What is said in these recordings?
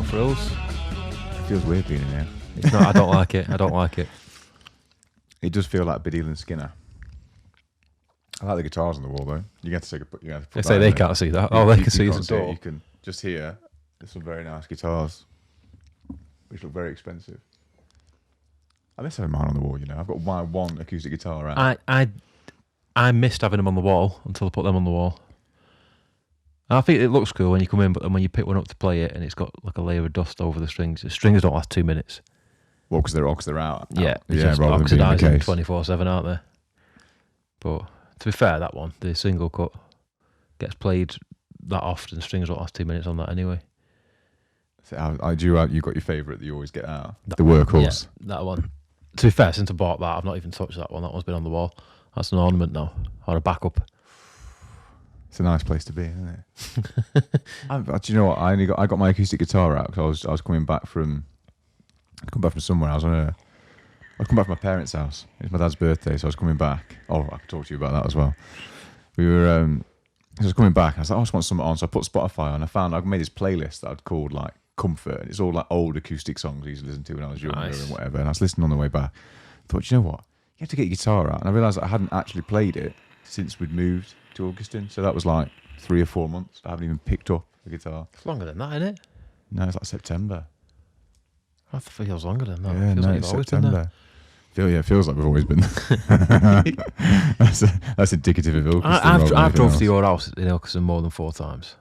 Frills. It feels weird being in here. It's not. I don't like it. I don't like it. It does feel like Biddy and Skinner. I like the guitars on the wall though. You have to take a. You have to put They that say in they there. can't see that. Oh, they can see can't the door. it. You can just hear. There's some very nice guitars, which look very expensive. I miss having mine on the wall. You know, I've got my one acoustic guitar out. I missed having them on the wall until I put them on the wall. I think it looks cool when you come in, but then when you pick one up to play it and it's got like a layer of dust over the strings. The strings don't last 2 minutes. Well, because they're out. Yeah, Rather than being the oxidising case. 24/7, aren't they? But to be fair, that one, the single cut, gets played that often. Strings don't last 2 minutes on that anyway. So you got your favourite that you always get out. The workhorse. Yeah, that one. To be fair, since I bought that, I've not even touched that one. That one's been on the wall. That's an ornament now, or a backup. It's a nice place to be, isn't it? Do you know what? I got my acoustic guitar out because I was coming back from somewhere. I was coming back from my parents' house. It's my dad's birthday, so I was coming back. Oh, I could talk to you about that as well. I was coming back. And I was like, I just want something on, so I put Spotify on. I made this playlist that I'd called like Comfort, and it's all like old acoustic songs I used to listen to when I was younger and whatever. And I was listening on the way back. I thought, you know what? You have to get your guitar out. And I realised that I hadn't actually played it since we'd moved to Augustin. So that was like 3 or 4 months. I haven't even picked up a guitar. It's longer than that, isn't it? No, it's like September. I think it feels longer than that. Yeah, it feels no, like it's you've always been there. September. It feels like we've always been there. that's indicative of Ilkeston. I've drove to your house in Ilkeston more than 4 times.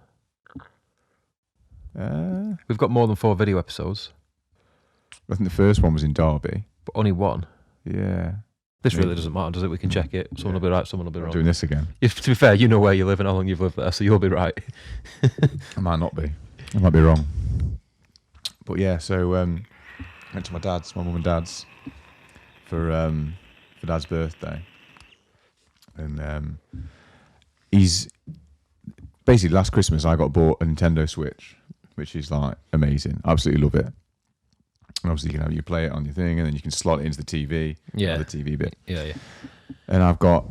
We've got more than 4 video episodes. I think the first one was in Derby. But only one. Yeah. This really doesn't matter, does it? We can check it. Someone will be right, someone will be wrong. Doing this again. To be fair, you know where you live and how long you've lived there, so you'll be right. I might not be. I might be wrong. But yeah, so went to my mum and dad's for dad's birthday. And he's basically last Christmas I got bought a Nintendo Switch, which is like amazing. I absolutely love it. And obviously you play it on your thing and then you can slot it into the TV. Yeah. The TV bit. Yeah. And I've got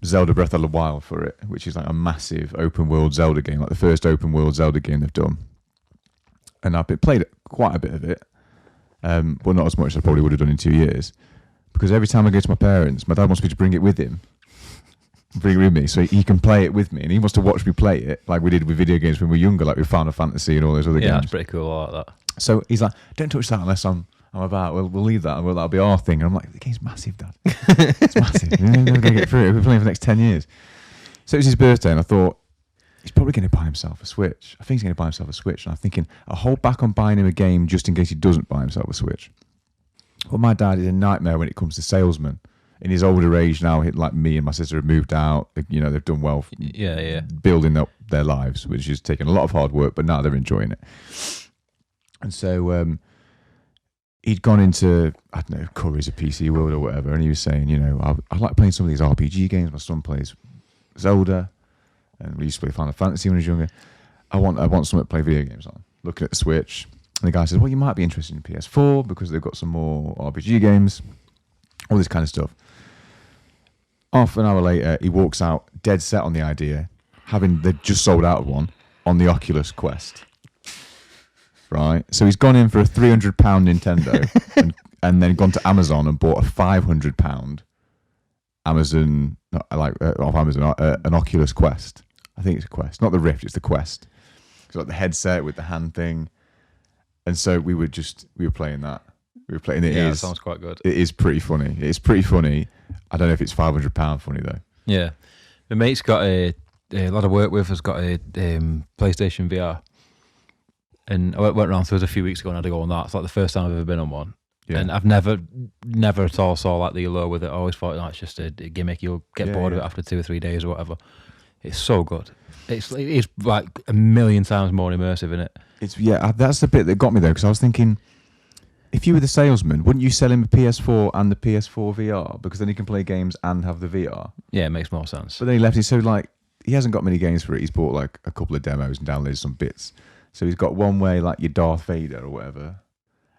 Zelda Breath of the Wild for it, which is like a massive open world Zelda game, like the first open world Zelda game they've done. And I've played quite a bit of it, but not as much as I probably would have done in 2 years. Because every time I go to my parents, my dad wants me to bring it with him. Bring it with me so he can play it with me. And he wants to watch me play it like we did with video games when we were younger, like with Final Fantasy and all those other games. Yeah, that's pretty cool. I like that. So he's like, don't touch that unless I'm about. We'll leave that. That'll be our thing. And I'm like, the game's massive, Dad. It's massive. We're never going to get through it. We're playing for the next 10 years. So it was his birthday and I thought, he's probably going to buy himself a Switch. I think he's going to buy himself a Switch. And I'm thinking, I'll hold back on buying him a game just in case he doesn't buy himself a Switch. Well, my dad is a nightmare when it comes to salesmen. In his older age now, like me and my sister have moved out. They've done well building up their lives, which has taken a lot of hard work, but now they're enjoying it. And so he'd gone into, I don't know, Curry's or PC World or whatever, and he was saying, I like playing some of these RPG games. My son plays Zelda, and we used to play Final Fantasy when he was younger. I want someone to play video games on. Looking at the Switch, and the guy says, well, you might be interested in PS4 because they've got some more RPG games, all this kind of stuff. Half an hour later, he walks out dead set on the idea, they just sold out of one on the Oculus Quest. Right, so he's gone in for a £300 Nintendo and then gone to Amazon and bought a £500 an Oculus Quest. I think it's a Quest, not the Rift, it's the Quest. It's got the headset with the hand thing, and so we were playing that. We were playing it. Yeah, that sounds quite good. It is pretty funny. It's pretty funny. I don't know if it's £500 funny though. Yeah, my mate's got a lad I work with has got a PlayStation VR. And I went around to us a few weeks ago and had to go on that. It's like the first time I've ever been on one. Yeah. And I've never at all saw like the allure with it. I always thought it's just a gimmick. You'll get bored of it after 2 or 3 days or whatever. It's so good. It's like a million times more immersive, isn't it? That's the bit that got me though, because I was thinking, if you were the salesman, wouldn't you sell him a PS4 and the PS4 VR? Because then he can play games and have the VR. Yeah, it makes more sense. But then he left it, so like, he hasn't got many games for it. He's bought like a couple of demos and downloaded some bits. So he's got one where like your Darth Vader or whatever,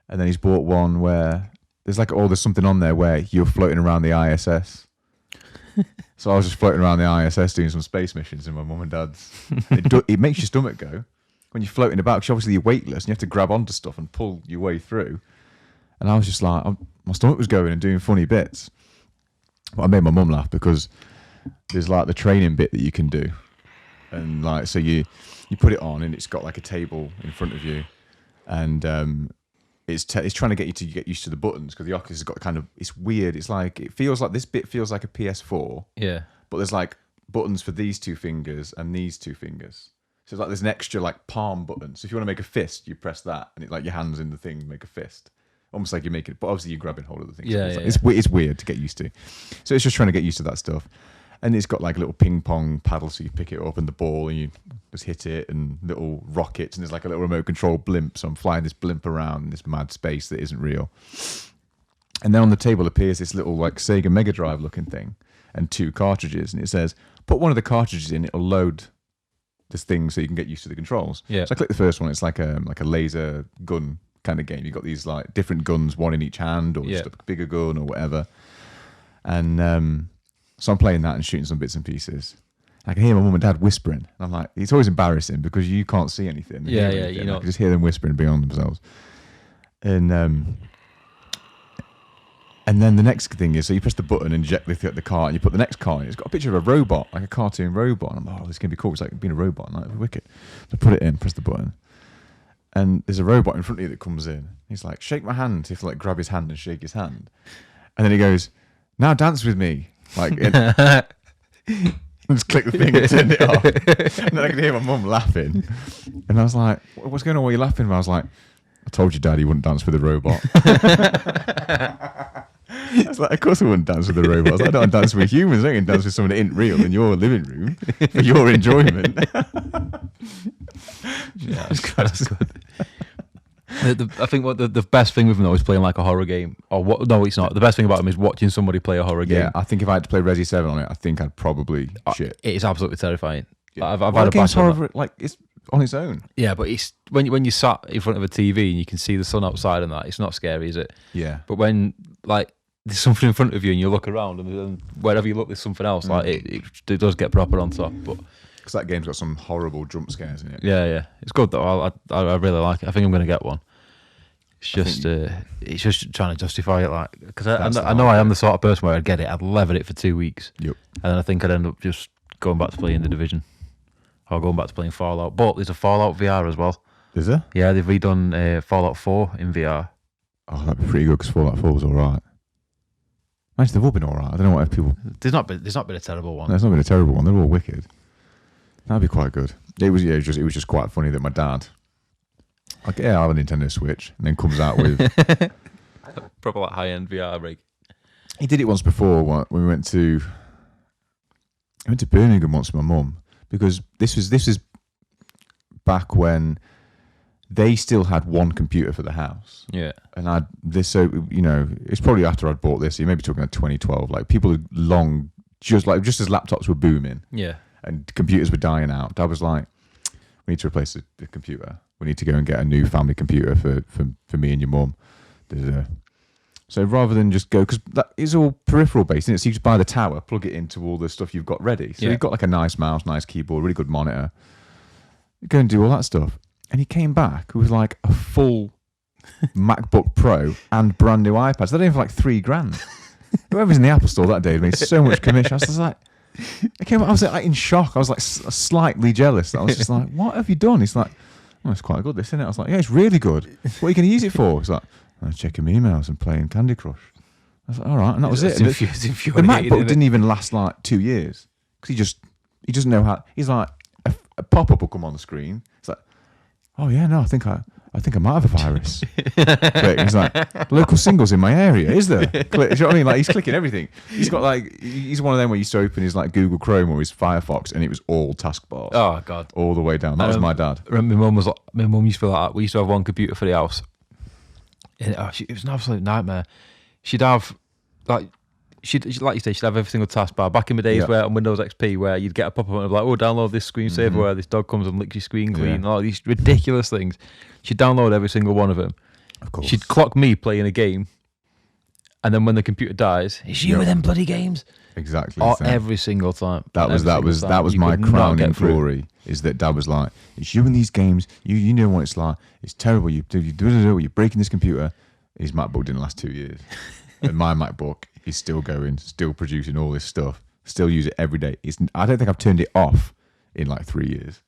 and then he's bought one where there's something on there where you're floating around the ISS. So I was just floating around the ISS doing some space missions in my mum and dad's. It makes your stomach go. when you're floating about, because obviously you're weightless and you have to grab onto stuff and pull your way through. And I was just like, my stomach was going and doing funny bits. But I made my mum laugh because there's like the training bit that you can do. And like, so you put it on and it's got like a table in front of you. And it's trying to get you to get used to the buttons, because the Oculus has got kind of, it's weird. It's like, it feels like this bit feels like a PS4. Yeah. But there's like buttons for these 2 fingers and these 2 fingers. So it's like there's an extra like palm button. So if you want to make a fist, you press that, and it like your hands in the thing make a fist. Almost like you're making it, but obviously you're grabbing hold of the thing. Yeah, so it's weird to get used to. So it's just trying to get used to that stuff. And it's got like a little ping pong paddle, so you pick it up and the ball and you just hit it, and little rockets, and there's like a little remote control blimp. So I'm flying this blimp around in this mad space that isn't real. And then on the table appears this little like Sega Mega Drive looking thing and 2 cartridges, and it says, put one of the cartridges in, it'll load this thing so you can get used to the controls. Yeah. So I click the first one. It's like a laser gun kind of game. You've got these like different guns, one in each hand, or just a bigger gun or whatever. And so I'm playing that and shooting some bits and pieces. I can hear my mum and dad whispering. And I'm like, it's always embarrassing because you can't see anything. Yeah, anything. you know. I can just hear them whispering beyond themselves. And then the next thing is, so you press the button and eject the car, and you put the next car in. It's got a picture of a robot, like a cartoon robot. And I'm like, oh, this is going to be cool. It's like being a robot, and like wicked. So I put it in, press the button. And there's a robot in front of you that comes in. He's like, shake my hand. You have to like grab his hand and shake his hand. And then he goes, now dance with me. Like, just click the thing and turn it off. And then I can hear my mum laughing. And I was like, what's going on? Why are you laughing? And I was like, I told you, Dad, you wouldn't dance with a robot. I was like, of course I wouldn't dance with a robot. I was like, I don't dance with humans. I can dance with someone that ain't real in your living room for your enjoyment. Yeah, that's good. I think what the best thing with him though is playing like a horror game. Or what? No, it's not. The best thing about him is watching somebody play a horror game. Yeah, I think if I had to play Resi 7 on it, I think I'd probably shit. It is absolutely terrifying. Yeah. I've had a batch horror, like it's on its own. Yeah, but it's when you sat in front of a TV and you can see the sun outside and that, it's not scary, is it? Yeah. But when like there's something in front of you and you look around and wherever you look there's something else, like it does get proper on top. But because that game's got some horrible jump scares in it. Yeah, it's good though. I really like it. I think I'm going to get one. It's just trying to justify it, like, because I know I am the sort of person where I'd get it, I'd lever it for 2 weeks, yep, and then I think I'd end up just going back to playing The Division or going back to playing Fallout. But there's a Fallout VR as well. Is there? Yeah, they've redone Fallout 4 in VR. Oh, that'd be pretty good because Fallout 4 was all right. Actually, they've all been all right. I don't know what people. There's not been a terrible one. No, it's not been a terrible one. They're all wicked. That'd be quite good. It was just quite funny that my dad, like, yeah, I have a Nintendo Switch, and then comes out with proper like high-end VR rig. He did it once before when we went to Birmingham once with my mum, because this was back when they still had one computer for the house. Yeah. And it's probably after I'd bought this. So you may be talking about 2012. Like people had long just as laptops were booming. Yeah. And computers were dying out. Dad was like, we need to replace the computer. We need to go and get a new family computer for me and your mum. So rather than just go, because that is all peripheral based, isn't it? So you just buy the tower, plug it into all the stuff you've got ready. So you've got like a nice mouse, nice keyboard, really good monitor. You go and do all that stuff. And he came back with like a full MacBook Pro and brand new iPads. They're even for like $3,000. Whoever's in the Apple store that day made so much commission. I was just like, I was like in shock. I was like slightly jealous. I was just like, what have you done? He's like, oh, it's quite good, this, isn't it? I was like, yeah, it's really good. What are you going to use it for? He's like, I'm checking my emails and playing Candy Crush. I was like, all right, and that was it. The MacBook didn't even last like 2 years because he doesn't know how. He's like, a pop-up will come on the screen. It's like, oh yeah, no, I think I might have a virus. Click. He's like, local singles in my area, is there? Click. Do you know what I mean? Like he's clicking everything. He's got like, he's one of them where you used to open his like Google Chrome or his Firefox and it was all taskbars. Oh God, all the way down. That was my dad. My mum used to be like that. We used to have one computer for the house. And, it was an absolute nightmare. She'd have like. Like you say, she'd have every single taskbar. Back in the days where on Windows XP, where you'd get a pop-up and it'd be like, oh, download this screensaver where this dog comes and licks your screen clean, and all these ridiculous things. She'd download every single one of them. Of course. She'd clock me playing a game, And then when the computer dies, it's you with them bloody games. Exactly. Every single time. That was my crowning glory. Is that Dad was like, it's you in these games. You know what it's like. It's terrible. You're breaking this computer. His MacBook didn't last 2 years, and my MacBook is still going, still producing all this stuff. Still use it every day. I don't think I've turned it off in like 3 years.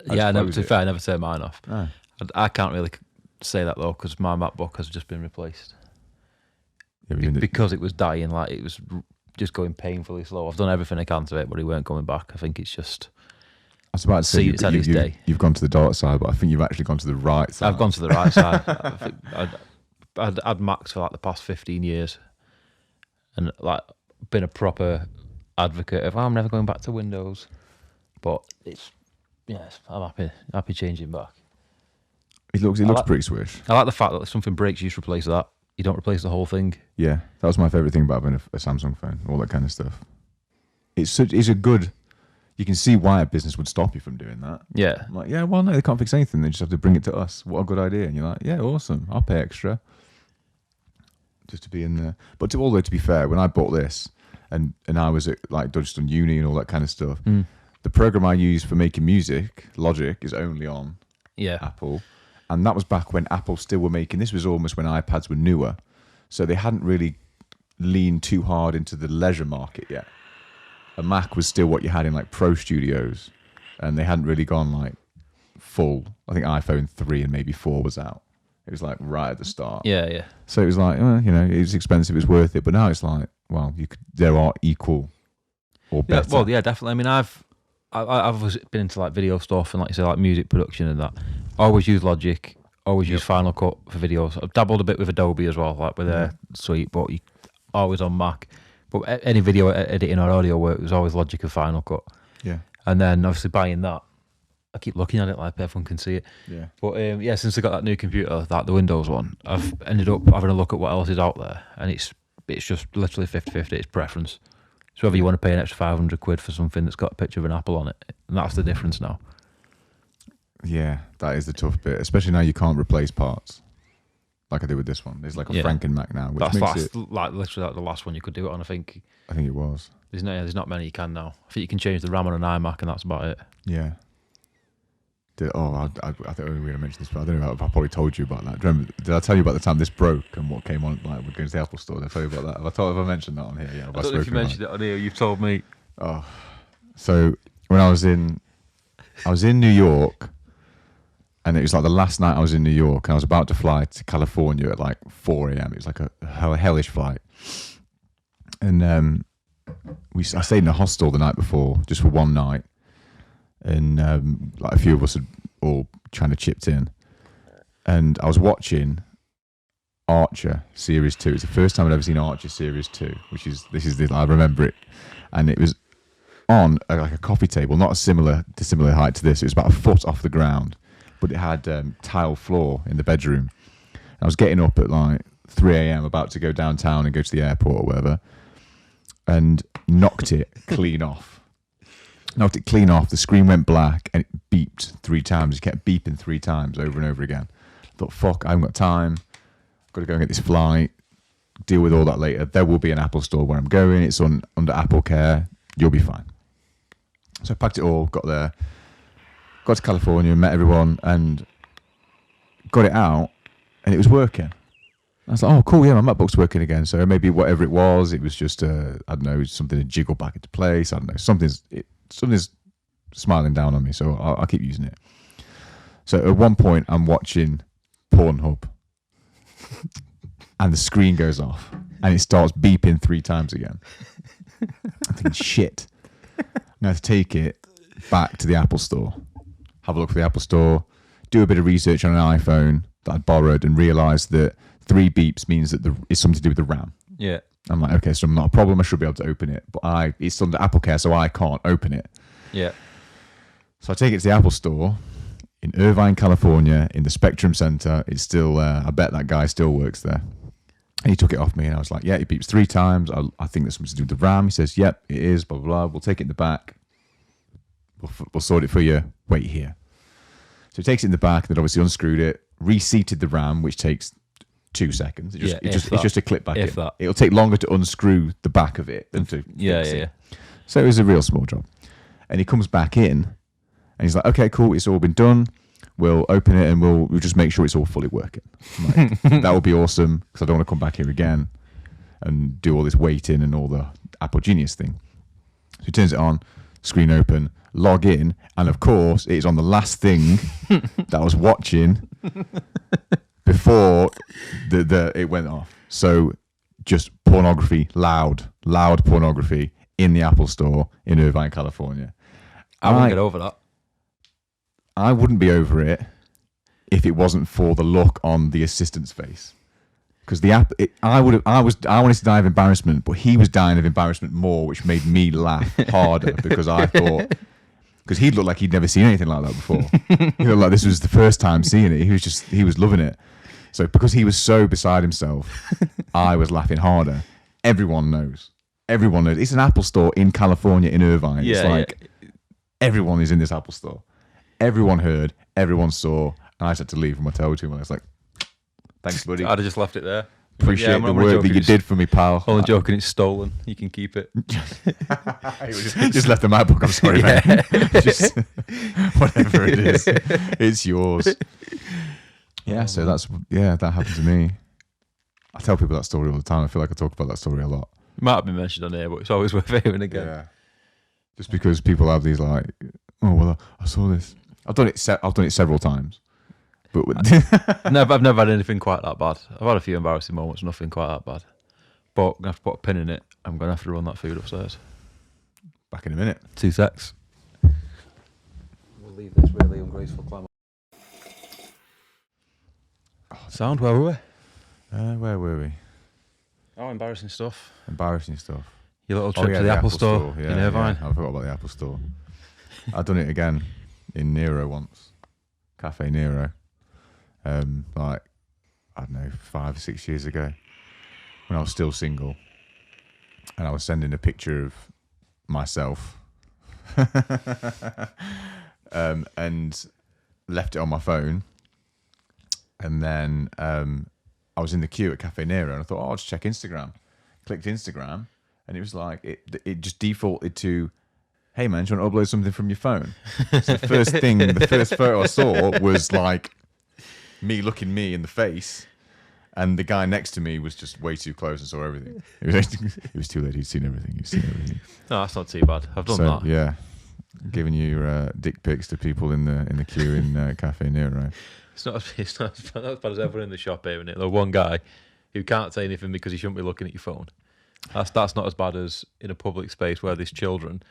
To be fair, I never turn mine off. No. I can't really say that though, because my MacBook has just been replaced. Because it was dying, like it was just going painfully slow. I've done everything I can to it, but it weren't coming back. I think it's just. I was about to say you've gone to the dark side, but I think you've actually gone to the right side. I've gone to the right side. I think I'd had Macs for like the past 15 years, and like been a proper advocate of I'm never going back to Windows. But I'm happy changing back. It looks pretty swish. I like the fact that if something breaks, you just replace that. You don't replace the whole thing. Yeah, that was my favourite thing about having a Samsung phone, all that kind of stuff. It's a good. You can see why a business would stop you from doing that. Yeah. I'm like, well, no, they can't fix anything. They just have to bring it to us. What a good idea. And you're like, yeah, awesome. I'll pay extra. Just to be in there. But to be fair, when I bought this and I was at like Dudgeon Uni and all that kind of stuff, the program I use for making music, Logic, is only on Apple. And that was back when Apple still were making, this was almost when iPads were newer. So they hadn't really leaned too hard into the leisure market yet. A Mac was still what you had in like Pro Studios. And they hadn't really gone like full. I think iPhone 3 and maybe 4 was out. It was like right at the start. Yeah. So it was like, it was expensive, it was worth it. But now it's like, well, there are equal or better. Yeah, well, yeah, definitely. I mean, I've always been into like video stuff and like you say, like music production and that. Always use Logic, always use Final Cut for videos. I've dabbled a bit with Adobe as well, like with their suite, but you always on Mac. But any video editing or audio work was always Logic or Final Cut. Yeah. And then obviously buying that, I keep looking at it like everyone can see it. Yeah. But since I got that new computer, the Windows one, I've ended up having a look at what else is out there, and it's just literally 50-50. It's preference. So whether you want to pay an extra £500 for something that's got a picture of an apple on it, and that's the difference now. Yeah, that is the tough bit, especially now you can't replace parts like I did with this one. There's like a Franken Mac now, which that's like literally like the last one you could do it on. I think it was. There's not many you can now. I think you can change the RAM on an iMac, and that's about it. Yeah. I think only way I mentioned this, but I don't know if I probably told you about that. Did I tell you about the time this broke and what came on? Like we're going to the Apple store. Did I tell you about that? Have I mentioned that on here? Yeah. I don't know if you mentioned it on here. You've told me. Oh, so when I was in New York. And it was like the last night I was in New York, and I was about to fly to California at like 4 a.m. It was like a hellish flight. And I stayed in a hostel the night before, just for one night. And like a few of us had all kind of chipped in. And I was watching Archer Series 2. It's the first time I'd ever seen Archer Series 2, I remember it. And it was on like a coffee table, not a similar height to this. It was about a foot off the ground. But it had tile floor in the bedroom. And I was getting up at like 3 a.m. about to go downtown and go to the airport or whatever, and knocked it clean off. The screen went black and it beeped 3 times. It kept beeping 3 times over and over again. I thought, fuck, I haven't got time. I've got to go and get this flight. Deal with all that later. There will be an Apple store where I'm going. It's under Apple Care. You'll be fine. So I packed it all, got there. Got to California, met everyone, and got it out, and it was working. I was like, oh, cool, yeah, my MacBook's working again. So maybe whatever it was just, I don't know, something to jiggle back into place. I don't know, something's smiling down on me, so I'll keep using it. So at one point, I'm watching Pornhub, and the screen goes off, and it starts beeping 3 times again. I'm thinking, shit. I'm going to have to take it back to the Apple store. Have a look for the Apple store, do a bit of research on an iPhone that I'd borrowed, and realised that 3 beeps means that it's something to do with the RAM. Yeah. I'm like, okay, so not a problem. I should be able to open it, but it's under Apple Care, so I can't open it. Yeah. So I take it to the Apple store in Irvine, California, in the Spectrum Center. It's still, I bet that guy still works there. And he took it off me, and I was like, yeah, it beeps 3 times. I think there's something to do with the RAM. He says, yep, it is, blah, blah, blah. We'll take it in the back. We'll sort it for you. Wait here. So he takes it in the back, and then obviously unscrewed it, reseated the RAM, which takes 2 seconds. It's just a clip back in. That. It'll take longer to unscrew the back of it than to fix it. So it was a real small job. And he comes back in and he's like, okay, cool, it's all been done. We'll open it and we'll just make sure it's all fully working. Like, that would be awesome because I don't want to come back here again and do all this waiting and all the Apple Genius thing. So he turns it on, screen open, log in, and of course it's on the last thing that I was watching before it went off. So just pornography, loud pornography in the Apple Store in Irvine, California. I wouldn't get over that. I wouldn't be over it if it wasn't for the look on the assistant's face. Because I wanted to die of embarrassment, but he was dying of embarrassment more, which made me laugh harder because I thought, because he looked like he'd never seen anything like that before. He looked like this was the first time seeing it. He was loving it. So because he was so beside himself, I was laughing harder. Everyone knows. It's an Apple Store in California, in Irvine. It's like everyone is in this Apple Store. Everyone heard, everyone saw, and I just had to leave with my tail to him. And I was like, thanks, buddy. I'd have just left it there. Appreciate the work that you did for me, pal. Only joking, it's stolen. You can keep it. just left the MacBook. I'm sorry, man. Just, whatever it is, it's yours. Yeah, so that happened to me. I tell people that story all the time. I feel like I talk about that story a lot. It might have been mentioned on here, but it's always worth hearing again. Yeah. Just because people have these like, oh well, I saw this. I've done it several times, but I've never had anything quite that bad. I've had a few embarrassing moments, nothing quite that bad. But I'm gonna have to put a pin in it. I'm gonna have to run that food upstairs. Back in a minute. 2 secs. We'll leave this really ungraceful climb. Sound, where were we? Where were we? Oh, embarrassing stuff. Your little trip to the Apple Store in Irvine. Yeah, I forgot about the Apple Store. I've done it again in Nero once. Cafe Nero. Like, I don't know, 5 or 6 years ago. When I was still single. And I was sending a picture of myself. And left it on my phone. And then I was in the queue at Cafe Nero and I thought, I'll just check Instagram. Clicked Instagram and it was like, it just defaulted to, hey man, do you want to upload something from your phone? So the first photo I saw was like me looking me in the face, and the guy next to me was just way too close and saw everything. It was too late. He'd seen everything. No, that's not too bad. I've done that. Yeah, giving you dick pics to people in the queue in Cafe Nero. It's not as bad as everyone in the shop here, isn't it? The one guy who can't say anything because he shouldn't be looking at your phone. That's not as bad as in a public space where there's children.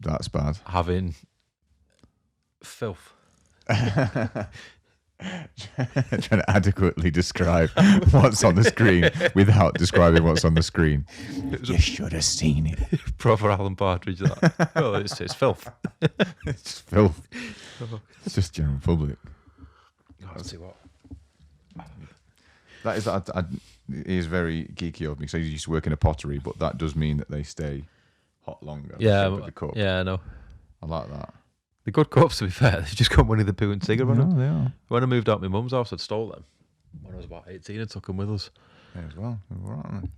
That's bad. Having filth. Trying to adequately describe what's on the screen without describing what's on the screen. You should have seen it. Proper Alan Partridge. That. Oh, it's filth. It's just filth. It's just general public. Let's see what. That is, it is very geeky of me. So I used to work in a pottery, but that does mean that they stay hot longer. Yeah, with the cup. Yeah, I know. I like that. The good cups, to be fair, they've just got Winnie the Pooh and Tigger on them. No, they are. When I moved out my mum's house, I'd stole them when I was about 18 and took them with us. Yeah, as well. All right, aren't they?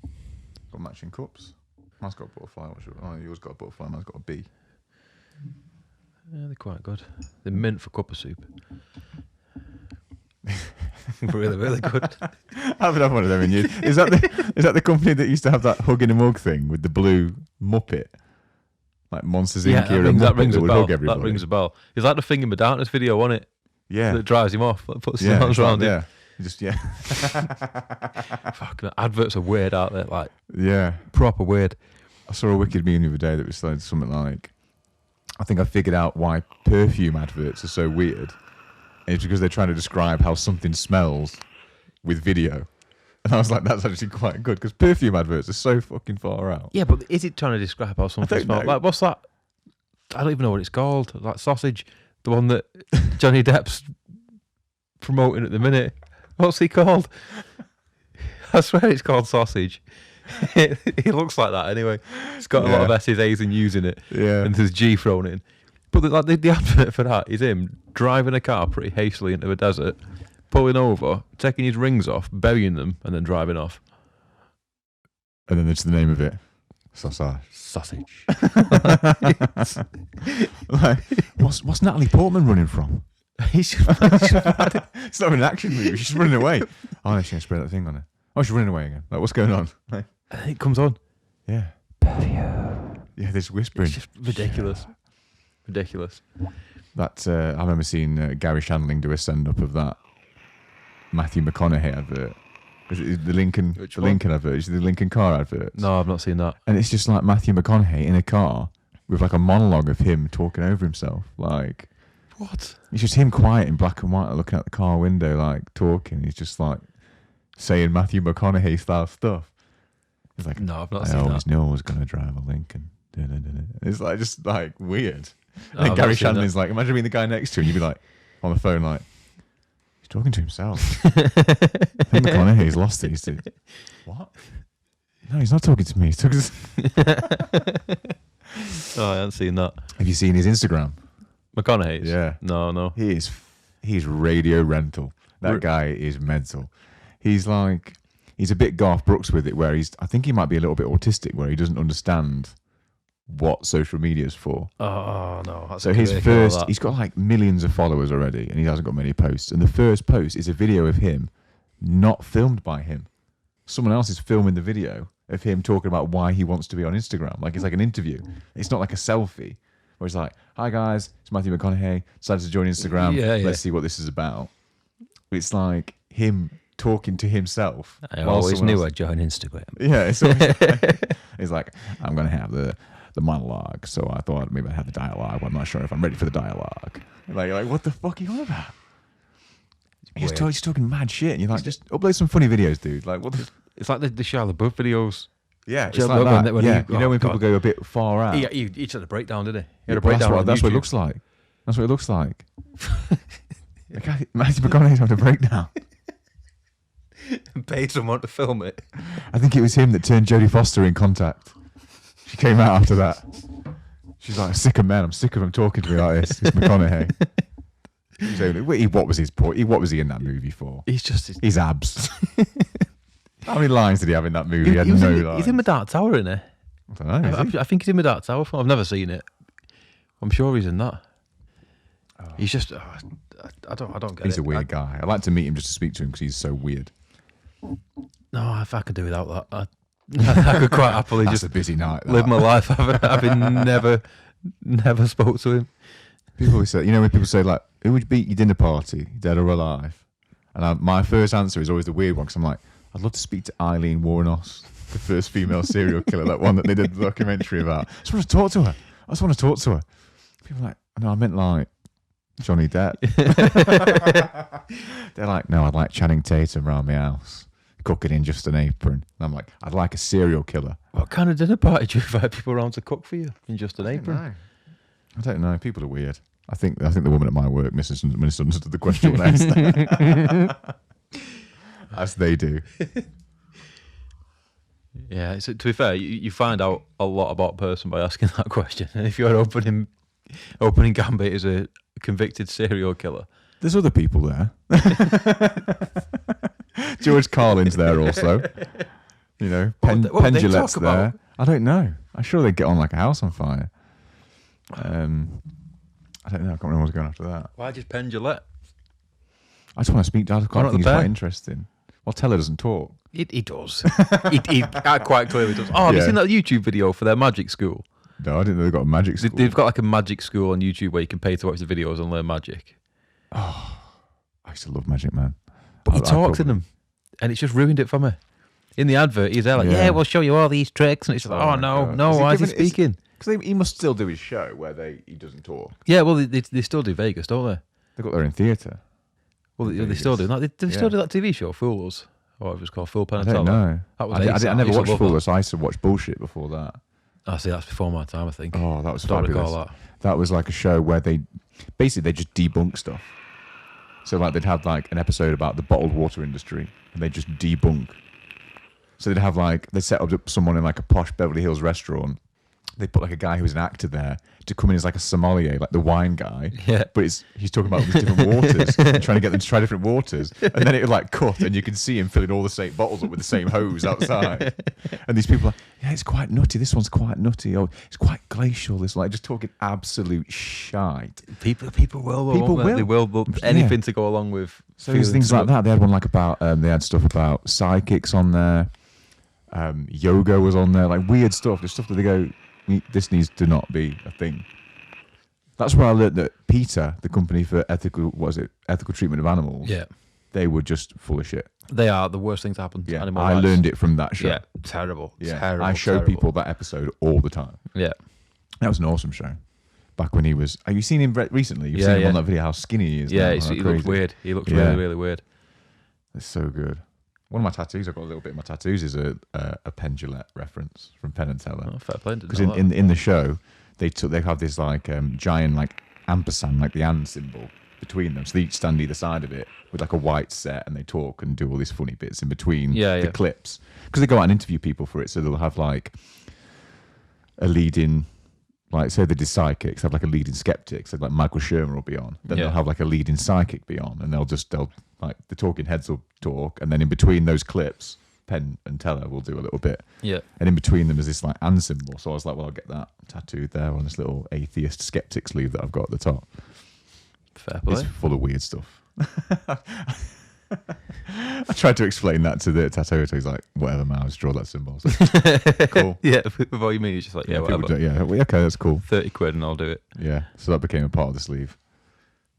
Got matching cups. Mine's got a butterfly. Yours got a butterfly. Mine's got a bee. Yeah, they're quite good. They're mint for cup of soup. Really, really good. I haven't had one of them in years. Is that the company that used to have that hug in a mug thing with the blue Muppet? Like Monsters Inc. That rings a bell. That rings a bell. It's like the thing in my darkness video, wasn't it? Yeah. That drives him off. That puts his arms around him. Yeah. Fuck, adverts are weird out there. Like, yeah. Proper weird. I saw a wicked meme the other day that was like something like, I think I figured out why perfume adverts are so weird. And it's because they're trying to describe how something smells with video. And I was like, that's actually quite good, because perfume adverts are so fucking far out. Yeah, but is it trying to describe how something smells? Like, what's that? I don't even know what it's called. Like sausage, the one that Johnny Depp's promoting at the minute. What's he called? I swear it's called sausage. He looks like that anyway. It's got a lot of S's, A's and U's in it. Yeah. And there's G thrown in. But the advert for that is him driving a car pretty hastily into a desert, pulling over, taking his rings off, burying them, and then driving off. And then it's the name of it. Sausage. Like, what's Natalie Portman running from? It's not an action movie. She's running away. Oh, no, she's going to spray that thing on her. Oh, she's running away again. Like, what's going on? Like, And it comes on. yeah. Yeah, there's whispering. It's just ridiculous. Ridiculous. That I remember seeing Gary Shandling do a send-up of that Matthew McConaughey advert. Is it the Lincoln? Which the one? Lincoln advert. Is it the Lincoln car advert? No, I've not seen that. And it's just like Matthew McConaughey in a car with like a monologue of him talking over himself. Like, What? it's just him quiet in black and white, looking out the car window, like talking. He's just like saying Matthew McConaughey style stuff. He's like, No, I've not I seen always that. knew I was going to drive a Lincoln. It's like just like weird. No, And I've Gary not seen Shandling's like, imagine being the guy next to him, you'd be like on the phone, like, he's talking to himself. I think McConaughey's lost it. He's like, what? No, he's not talking to me. He's talking to... Oh, I haven't seen that. Have you seen his Instagram? McConaughey's? Yeah. No. He's radio rental. That guy is mental. He's like, he's a bit Garth Brooks with it, where I think he might be a little bit autistic, where he doesn't understand what social media is for. Oh, no. That's So a his good first, that. he's got like millions of followers already, and he hasn't got many posts. And the first post is a video of him, not filmed by him. Someone else is filming the video of him talking about why he wants to be on Instagram. Like, it's like an interview. It's not like a selfie where it's like, hi guys, it's Matthew McConaughey, decided to join Instagram. Yeah. Let's see what this is about. It's like him talking to himself. I while always someone knew else- I'd join Instagram. Yeah, it's always like, he's like, I'm going to have the monologue, so I thought maybe I'd have the dialogue. Well, I'm not sure if I'm ready for the dialogue. Like what the fuck are you on about? He's talking mad shit, and you're like, just upload some funny videos, dude. Like, what the... It's like the Shia LaBeouf videos. Yeah, it's Shia like LaBeouf that. when Yeah, he- you know when God. people go a bit far out? He just had a breakdown, didn't he? He had Yeah, a breakdown on that's what it YouTube. looks like. That's what it looks like. Like, Matthew McConaughey's having a breakdown. And paid someone to film it. I think it was him that turned Jodie Foster in Contact. She came out after that. She's like, sick of men. I'm sick of him talking to me like this. It's McConaughey. What was his point? What was he in that movie for? He's just... His abs. How many lines did he have in that movie? He had no lines. He's in the Dark Tower, isn't he? I don't know. Is he? I think he's in the Dark Tower film. I've never seen it. I'm sure he's in that. He's just... I don't get it. He's a weird guy. I'd like to meet him just to speak to him because he's so weird. No, if I could do without that, I could quite happily That's just a busy night. that. live my life having never spoke to him. People always say, when people say like, who would beat your dinner party, dead or alive? And my first answer is always the weird one because I'm like, I'd love to speak to Eileen Warnos, the first female serial killer, that one that they did the documentary about. I just want to talk to her. People are like, no, I meant like Johnny Depp. They're like, no, I'd like Channing Tatum around my house, cooking in just an apron. And I'm like, I'd like a serial killer. What kind of dinner party do you invite people around to cook for you in just an apron? I don't know. People are weird. I think the woman at my work misunderstood the question when I asked that. As they do. Yeah, so to be fair, you find out a lot about a person by asking that question. And if you're opening Gambit as a convicted serial killer, There's other people there. George Carlin's there also. What would they Pendulette's talk there. about? I don't know. I'm sure they'd get on like a house on fire. I don't know. I can't remember what's going after that. why just Pendulette? I just want to speak to him. I Why not think the he's quite bear? interesting. Well, Teller doesn't talk. He does. he quite clearly does. Oh, have you Yeah. seen that YouTube video for their magic school? No, I didn't know they got a magic school. They've got like a magic school on YouTube where you can pay to watch the videos and learn magic. I used to love Magic Man. But he I talks to probably- them, and it's just ruined it for me. In the advert, he's there like, Yeah. yeah, we'll show you all these tricks. And it's just like, Oh oh, my no, God. no, Is he why is he giving- is- speaking? Because he must still do his show where he doesn't talk. Yeah, well, they still do Vegas, don't they? They got their own theatre. Well, they Vegas. still do that. They still Yeah. do that TV show, Fools, or it was called Full Penn I and don't Teller. know. That was I ages. never used to watched love Foolish. I used to watch Bullshit before that. that. I see, that's before my time, I think. Oh, that was Don't fabulous. recall that. That was like a show where they just debunk stuff. So like they'd have like an episode about the bottled water industry, and they just debunk. So they'd set up someone in like a posh Beverly Hills restaurant they put like a guy who was an actor there to come in as like a sommelier, like the wine guy. Yeah. But he's talking about all these different waters, and trying to get them to try different waters. And then it would like cut, and you can see him filling all the same bottles up with the same hose outside. And these people are, yeah, it's quite nutty. This one's quite nutty. Oh, it's quite glacial. This like just talking absolute shite. People will. People They will. But anything to go along with. So there's things like that. They had one like about. They had stuff about psychics on there. Yoga was on there. Like weird stuff. The stuff that they go. This needs to not be a thing. That's where I learned that PETA, the company for ethical treatment of animals, they were just full of shit. They are the worst thing to happen to animal I rights. learned it from that show. Yeah, terrible. Yeah, terrible. I show people that episode all the time. Yeah, that was an awesome show. Back when he was, have you seen him recently? You've seen him on that video, how skinny he is. Yeah, now, he looks weird. He looks really, really weird. It's so good. One of my tattoos, I've got a little bit of my tattoos, is a Penn Jillette reference from Penn and Teller. Oh, fair play. Because in the show, they have this like giant like ampersand, like the and symbol between them. So they each stand either side of it with like a white set, and they talk and do all these funny bits in between the clips. Because they go out and interview people for it, so they'll have like a leading, like say they did psychics, have like a leading skeptic, so like Michael Shermer will be on. Then they'll have like a leading psychic be on, and they'll like the talking heads will talk, and then in between those clips, Penn and Teller will do a little bit. Yeah. And in between them is this like and symbol. So I was like, well, I'll get that tattooed there on this little atheist skeptic sleeve that I've got at the top. Fair play. It's full of weird stuff. I tried to explain that to the tattooer. He's like, whatever, man, I'll just draw that symbol. Like, cool. Yeah, with all you mean, he's just like, whatever. Okay, that's cool. 30 quid and I'll do it. Yeah, so that became a part of the sleeve.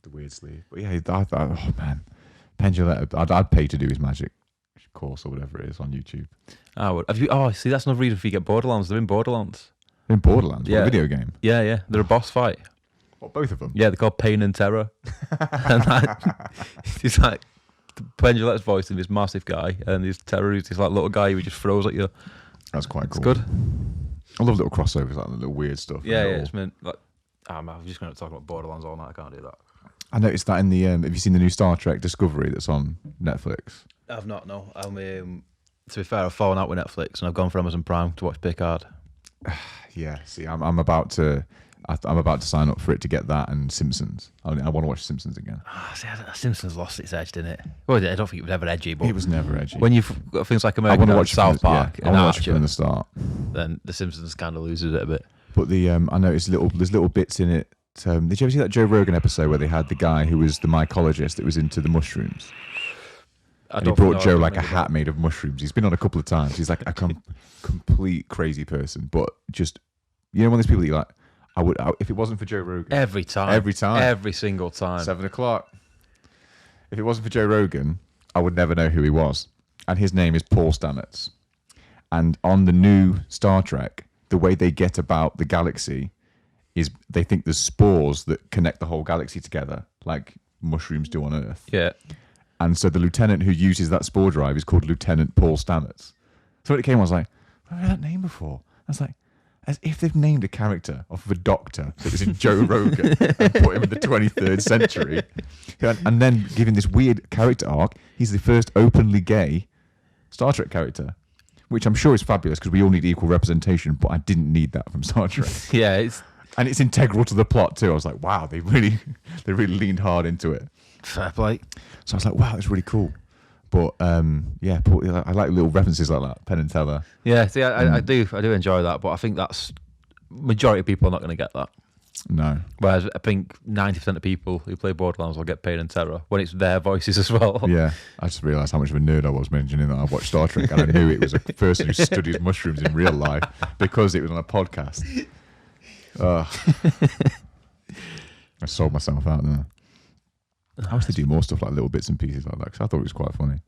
The weird sleeve. But yeah, oh man. Penn Jillette, I'd pay to do his magic course or whatever it is on YouTube. I would. Have you? Oh, see, that's another reason if you get Borderlands. They're in Borderlands. They're in Borderlands? What, a video game? Yeah. They're a boss fight. What, both of them? Yeah, they're called Pain and Terror. And it's like Penn Jillette's voiced in this massive guy, and this Terror is this like little guy who just throws at you. That's quite cool. It's good. I love little crossovers, like the little weird stuff. Yeah, it's meant like. I'm just going to talk about Borderlands all night. I can't do that. I noticed that in the. Have you seen the new Star Trek Discovery that's on Netflix? I've not. No. To be fair, I've fallen out with Netflix, and I've gone for Amazon Prime to watch Picard. Yeah. See, I'm about to. I'm about to sign up for it to get that and Simpsons. I want to watch Simpsons again. See, Simpsons lost its edge, didn't it? Well, I don't think it was ever edgy, but it was never edgy. When you've got things like American Dad, South Park, I want to watch it from the start. Then the Simpsons kind of loses it a bit. But I noticed there's little bits in it. Did you ever see that Joe Rogan episode where they had the guy who was the mycologist that was into the mushrooms? And he brought Joe like a hat made of mushrooms. He's been on a couple of times. He's like a complete crazy person, but just one of those people that you like. If it wasn't for Joe Rogan, every single time, 7:00. If it wasn't for Joe Rogan, I would never know who he was. And his name is Paul Stamets. And on the new Star Trek, the way they get about the galaxy is they think there's spores that connect the whole galaxy together, like mushrooms do on Earth. Yeah. And so the lieutenant who uses that spore drive is called Lieutenant Paul Stamets. So when it came, I was like, I've heard that name before. I was like, as if they've named a character off of a doctor that was in Joe Rogan and put him in the 23rd century. And then giving this weird character arc, he's the first openly gay Star Trek character, which I'm sure is fabulous because we all need equal representation, but I didn't need that from Star Trek. Yeah, and it's integral to the plot too. I was like, wow, they really leaned hard into it. Fair play. So I was like, wow, that's really cool. But I like little references like that, Penn and Teller. Yeah, see, I do enjoy that, but I think that's majority of people are not going to get that. No. Whereas I think 90% of people who play Borderlands will get Pain and Terror when it's their voices as well. Yeah, I just realised how much of a nerd I was mentioning that I watched Star Trek, and I knew it was a person who studies mushrooms in real life because it was on a podcast. I sold myself out there. I wish they do more stuff like little bits and pieces like that because I thought it was quite funny.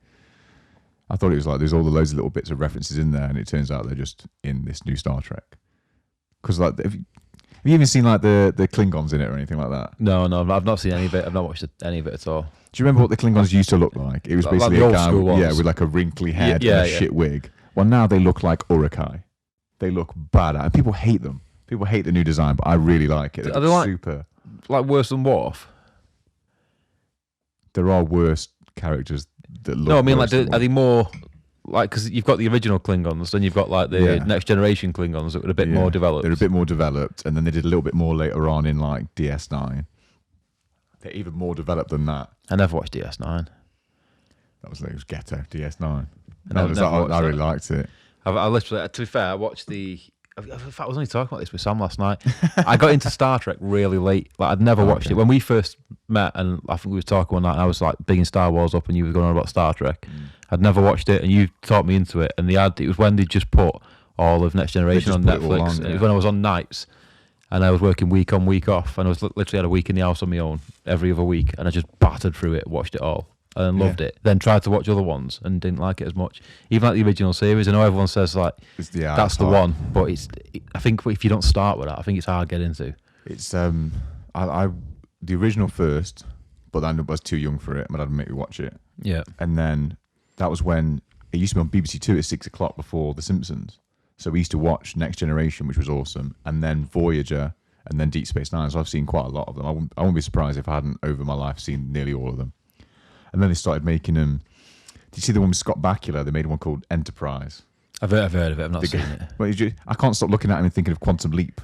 I thought it was like there's all the loads of little bits of references in there, and it turns out they're just in this new Star Trek. Because like, have you even seen like the Klingons in it or anything like that? No, I've not seen any of it. I've not watched any of it at all. Do you remember what the Klingons used to look like? It was basically like a guy, with like a wrinkly head and a shit wig. Well, now they look like Uruk-hai. They look bad, and people hate them. People hate the new design, but I really like it. Are they like, super, like worse than Worf? There are worse characters that look. No, I mean like, are they more like, because you've got the original Klingons, then you've got like the next generation Klingons that were a bit more developed. They're a bit more developed, and then they did a little bit more later on in like DS9. They're even more developed than that. I never watched DS9. It was ghetto, DS9. I really liked it. I literally, to be fair, I watched the... In fact, I was only talking about this with Sam last night. I got into Star Trek really late. Like, I'd never watched it. When we first met, and I think we were talking one night, and I was like bigging Star Wars up, and you were going on about Star Trek. I'd never watched it, and you taught me into it. And it was when they just put all of Next Generation on Netflix. It was when I was on nights, and I was working week on, week off, and I was literally had a week in the house on my own every other week, and I just battered through it, watched it all. And loved it. Then tried to watch other ones and didn't like it as much. Even like the original series. I know everyone says like that's the one, but I think if you don't start with that, I think it's hard to get into. It's the original first, but I was too young for it. My dad would make me watch it. Yeah. And then that was when it used to be on BBC Two at 6 o'clock before The Simpsons. So we used to watch Next Generation, which was awesome, and then Voyager, and then Deep Space Nine. So I've seen quite a lot of them. I wouldn't be surprised if I hadn't over my life seen nearly all of them. And then they started making them. Did you see the one with Scott Bakula? They made one called Enterprise. I've heard of it. I've not seen it. Well, I can't stop looking at him and thinking of Quantum Leap.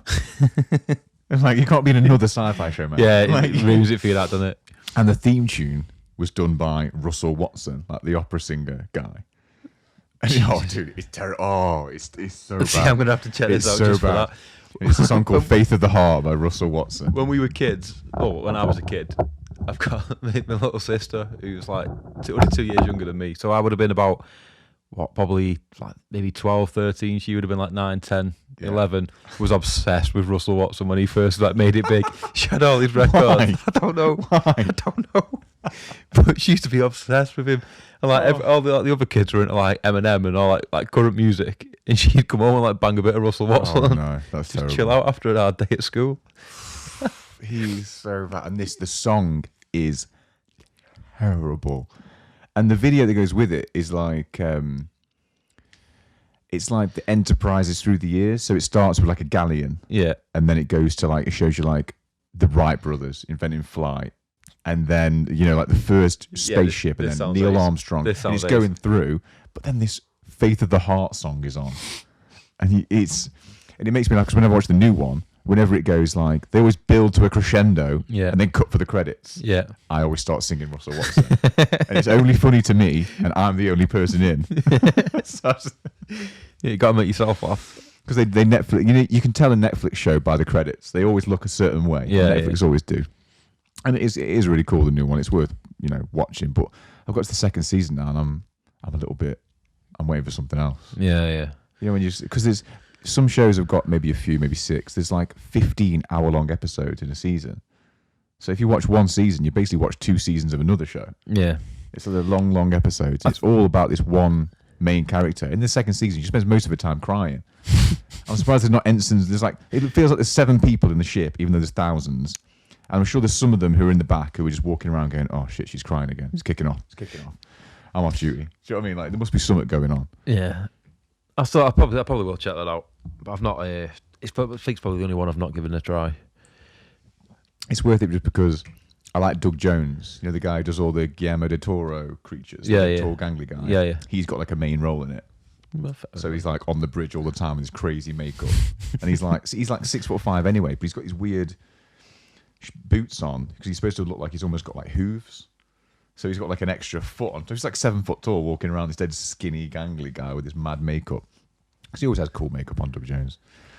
It's like, you can't be in another sci-fi show, man. Yeah, like, it ruins it for you, that, doesn't it? And the theme tune was done by Russell Watson, like the opera singer guy. And, dude, it's terrible. Oh, it's so bad. I'm going to have to check this out so just bad. for that. It's a song called Faith of the Heart by Russell Watson. When we were kids, when I was a kid, I've got my little sister who's like only 2 years younger than me. So I would have been about, probably like maybe 12, 13. She would have been like 9, 10, 11. Was obsessed with Russell Watson when he first like made it big. She had all these records. Why? I don't know. Why? I don't know. But she used to be obsessed with him. And like all the other kids were into like Eminem and all like current music. And she'd come home and like bang a bit of Russell Watson. Oh no, that's just terrible. Chill out after a hard day at school. He's so bad. And the song is terrible. And the video that goes with it is like it's like the Enterprises through the years. So it starts with like a galleon. Yeah. And then it goes to like, it shows you like the Wright brothers inventing flight. And then, like the first spaceship, and then Neil Armstrong. And it's going through. But then this Faith of the Heart song is on. And it makes me laugh, because whenever I watch the new one, whenever it goes like, they always build to a crescendo and then cut for the credits. Yeah. I always start singing Russell Watson. And it's only funny to me, and I'm the only person in. You got to make yourself laugh. Because they Netflix, you can tell a Netflix show by the credits. They always look a certain way. Yeah. Netflix always do. And it is really cool, the new one. It's worth, watching. But I've got to the second season now, and I'm waiting for something else. Yeah. Because there's some shows have got maybe 6. There's like 15-hour-long episodes in a season. So if you watch one season, you basically watch 2 seasons of another show. Yeah. It's like long episodes. It's all about this one main character. In the second season, she spends most of her time crying. I'm surprised there's not ensigns. It feels like there's 7 people in the ship, even though there's thousands. And I'm sure there's some of them who are in the back who are just walking around going, oh shit, she's crying again. It's kicking off. I'm off duty. Do you know what I mean? Like, there must be something going on. Yeah. I probably will check that out. But I've not, I think it's probably the only one I've not given a try. It's worth it just because I like Doug Jones. The guy who does all the Guillermo del Toro creatures. The tall, gangly guy. Yeah. He's got like a main role in it. So he's like on the bridge all the time with his crazy makeup. And he's like 6'5" anyway, but he's got his weird boots on because he's supposed to look like he's almost got like hooves. So he's got like an extra foot on. So he's like 7 foot tall, walking around this dead skinny, gangly guy with this mad makeup. Because he always has cool makeup on, Doug Jones.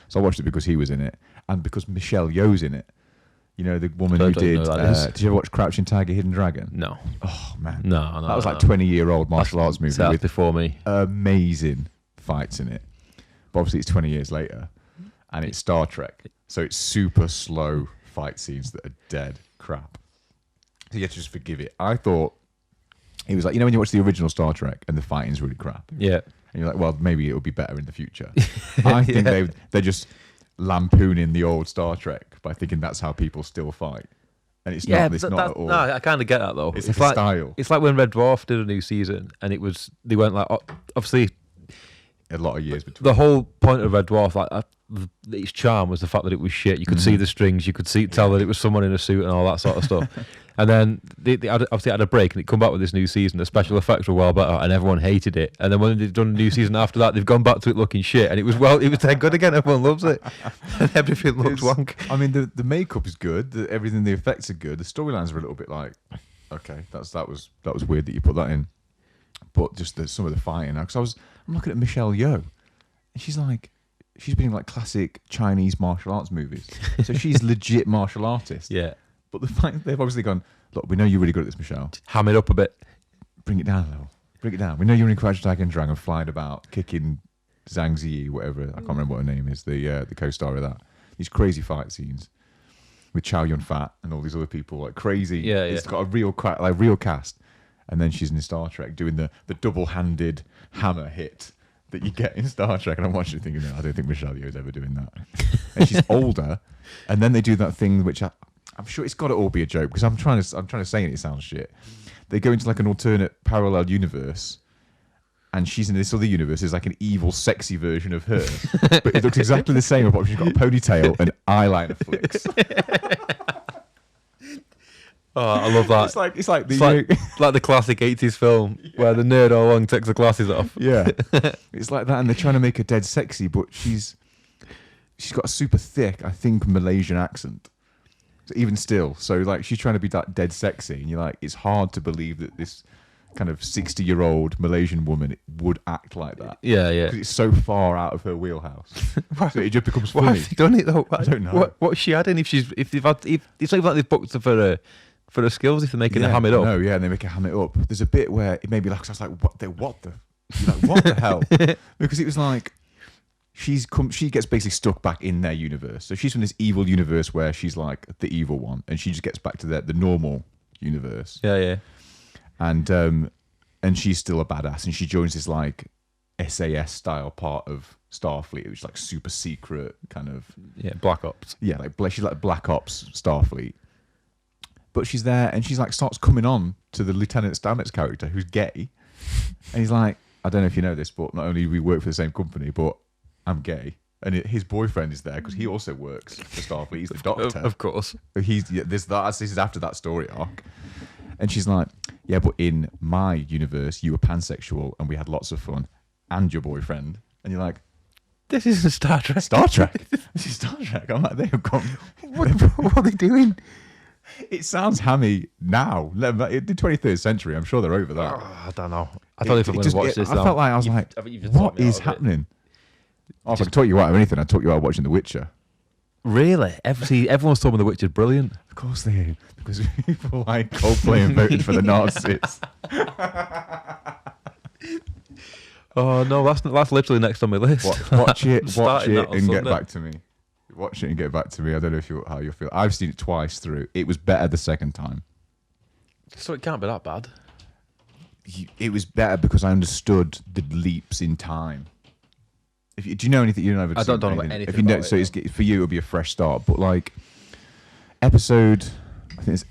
So I watched it because he was in it, and because Michelle Yeoh's in it. The woman who did. Did you ever watch Crouching Tiger, Hidden Dragon? No. Oh man. No. That was like 20-year-old martial arts movie. That's before me. Amazing fights in it. But obviously it's 20 years later, and it's Star Trek, so it's super slow fight scenes that are dead crap. So you have to just forgive it. I thought it was like, when you watch the original Star Trek and the fighting's really crap. Yeah. And you're like, well, maybe it'll be better in the future. I think they're just lampooning the old Star Trek by thinking that's how people still fight. And it's not at all. No, I kind of get that though. It's like a style. It's like when Red Dwarf did a new season and they went like, obviously a lot of years between. The whole point of Red Dwarf, its charm was the fact that it was shit. You could see the strings, you could tell that it was someone in a suit and all that sort of stuff. And then they obviously had a break, and it come back with this new season. The special effects were well better, and everyone hated it. And then when they've done a new season after that, they've gone back to it looking shit, and it was then good again. Everyone loves it, and everything looks wonk. I mean, the makeup is good. Everything, the effects are good. The storylines are a little bit like, okay, that was weird that you put that in. But just some of the fighting, because I'm looking at Michelle Yeoh, and she's been in like classic Chinese martial arts movies, so she's legit martial artist. Yeah. But they've obviously gone, look, we know you're really good at this, Michelle. Ham it up a bit. Bring it down a little. Bring it down. We know you're in Crouch Tiger and Dragon flying about, kicking Zhang Ziyi, whatever. I can't remember what her name is, the co-star of that. These crazy fight scenes with Chow Yun-fat and all these other people, like crazy. Yeah, It's got a real cast. And then she's in Star Trek doing the double-handed hammer hit that you get in Star Trek. And I'm watching it thinking, no, I don't think Michelle Yeoh is ever doing that. And she's older. And then they do that thing which I'm sure it's got to all be a joke, because I'm trying to say it sounds shit. They go into like an alternate parallel universe, and she's in this other universe. There's like an evil, sexy version of her, but it looks exactly the same. But she's got a ponytail and eyeliner flicks. Oh, I love that. It's like the classic 80s film where the nerd all along takes the glasses off. Yeah, it's like that, and they're trying to make her dead sexy, but she's got a super thick, I think, Malaysian accent. Even still, so like she's trying to be that dead sexy, and you're like, it's hard to believe that this kind of 60-year-old Malaysian woman would act like that. Yeah, yeah. Because it's so far out of her wheelhouse. So it just becomes funny. Why have they done it though? I don't know. What's she adding? If it's not even like they've booked her for her skills, if they're making her ham it up. No, yeah, and they make her ham it up. There's a bit where it made me laugh. I was like, what the hell? Because it was like, she gets basically stuck back in their universe. So she's from this evil universe where she's like the evil one, and she just gets back to the normal universe. Yeah, yeah. And she's still a badass, and she joins this like SAS style part of Starfleet, which is like super secret kind of Black Ops. Yeah, she's like Black Ops Starfleet. But she's there, and she's like starts coming on to the Lieutenant Stamets character, who's gay, and he's like, I don't know if you know this, but not only do we work for the same company, but I'm gay, and his boyfriend is there because he also works for Starfleet. He's the doctor, of course. This is after that story arc, and she's like, yeah, but in my universe, you were pansexual, and we had lots of fun, and your boyfriend, and you're like, this isn't Star Trek. Star Trek. This is Star Trek. I'm like, they have gone. What are they doing? It sounds hammy now. In the 23rd century, I'm sure they're over that. Oh, I don't know. I don't know if I'm going to watch this. I felt like I was like, what is happening? Oh, if I could talk you out of anything, I'd talk you out of watching The Witcher. Really? Everyone's told me The Witcher's brilliant. Of course they are, because people like Coldplay and voted for the Nazis. Oh no, that's literally next on my list. Watch it and get back to me. Watch it and get back to me. I don't know how you feel. I've seen it twice through. It was better the second time. So it can't be that bad. It was better because I understood the leaps in time. Do you know anything? You don't know. I don't know anything. If you know, so for you, it'll be a fresh start. But like episode, I think it's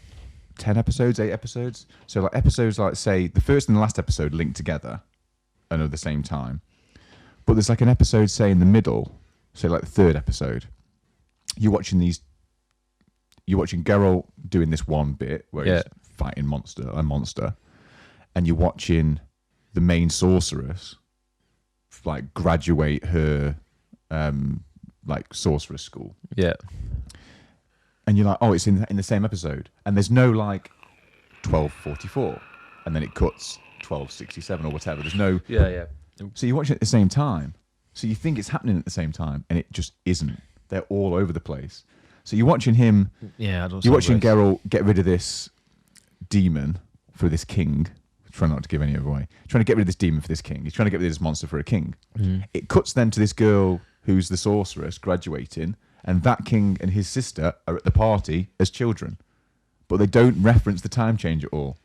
10 episodes, 8 episodes. So like episodes, like say the first and the last episode linked together and at the same time. But there's like an episode, say in the middle, say like the third episode. You're watching Geralt doing this one bit where he's fighting a monster, and you're watching the main sorceress like graduate her like sorceress school. Yeah. And you're like, oh, it's in the same episode, and there's no like 12:44, and then it cuts 12:67 or whatever. There's no So you're watching it at the same time, so you think it's happening at the same time, and it just isn't. They're all over the place. So you're watching him. Yeah, you're watching Geralt get rid of this demon for this king. Trying not to give any of it away. Trying to get rid of this demon for this king. He's trying to get rid of this monster for a king. Mm. It cuts then to this girl who's the sorceress graduating, and that king and his sister are at the party as children, but they don't reference the time change at all.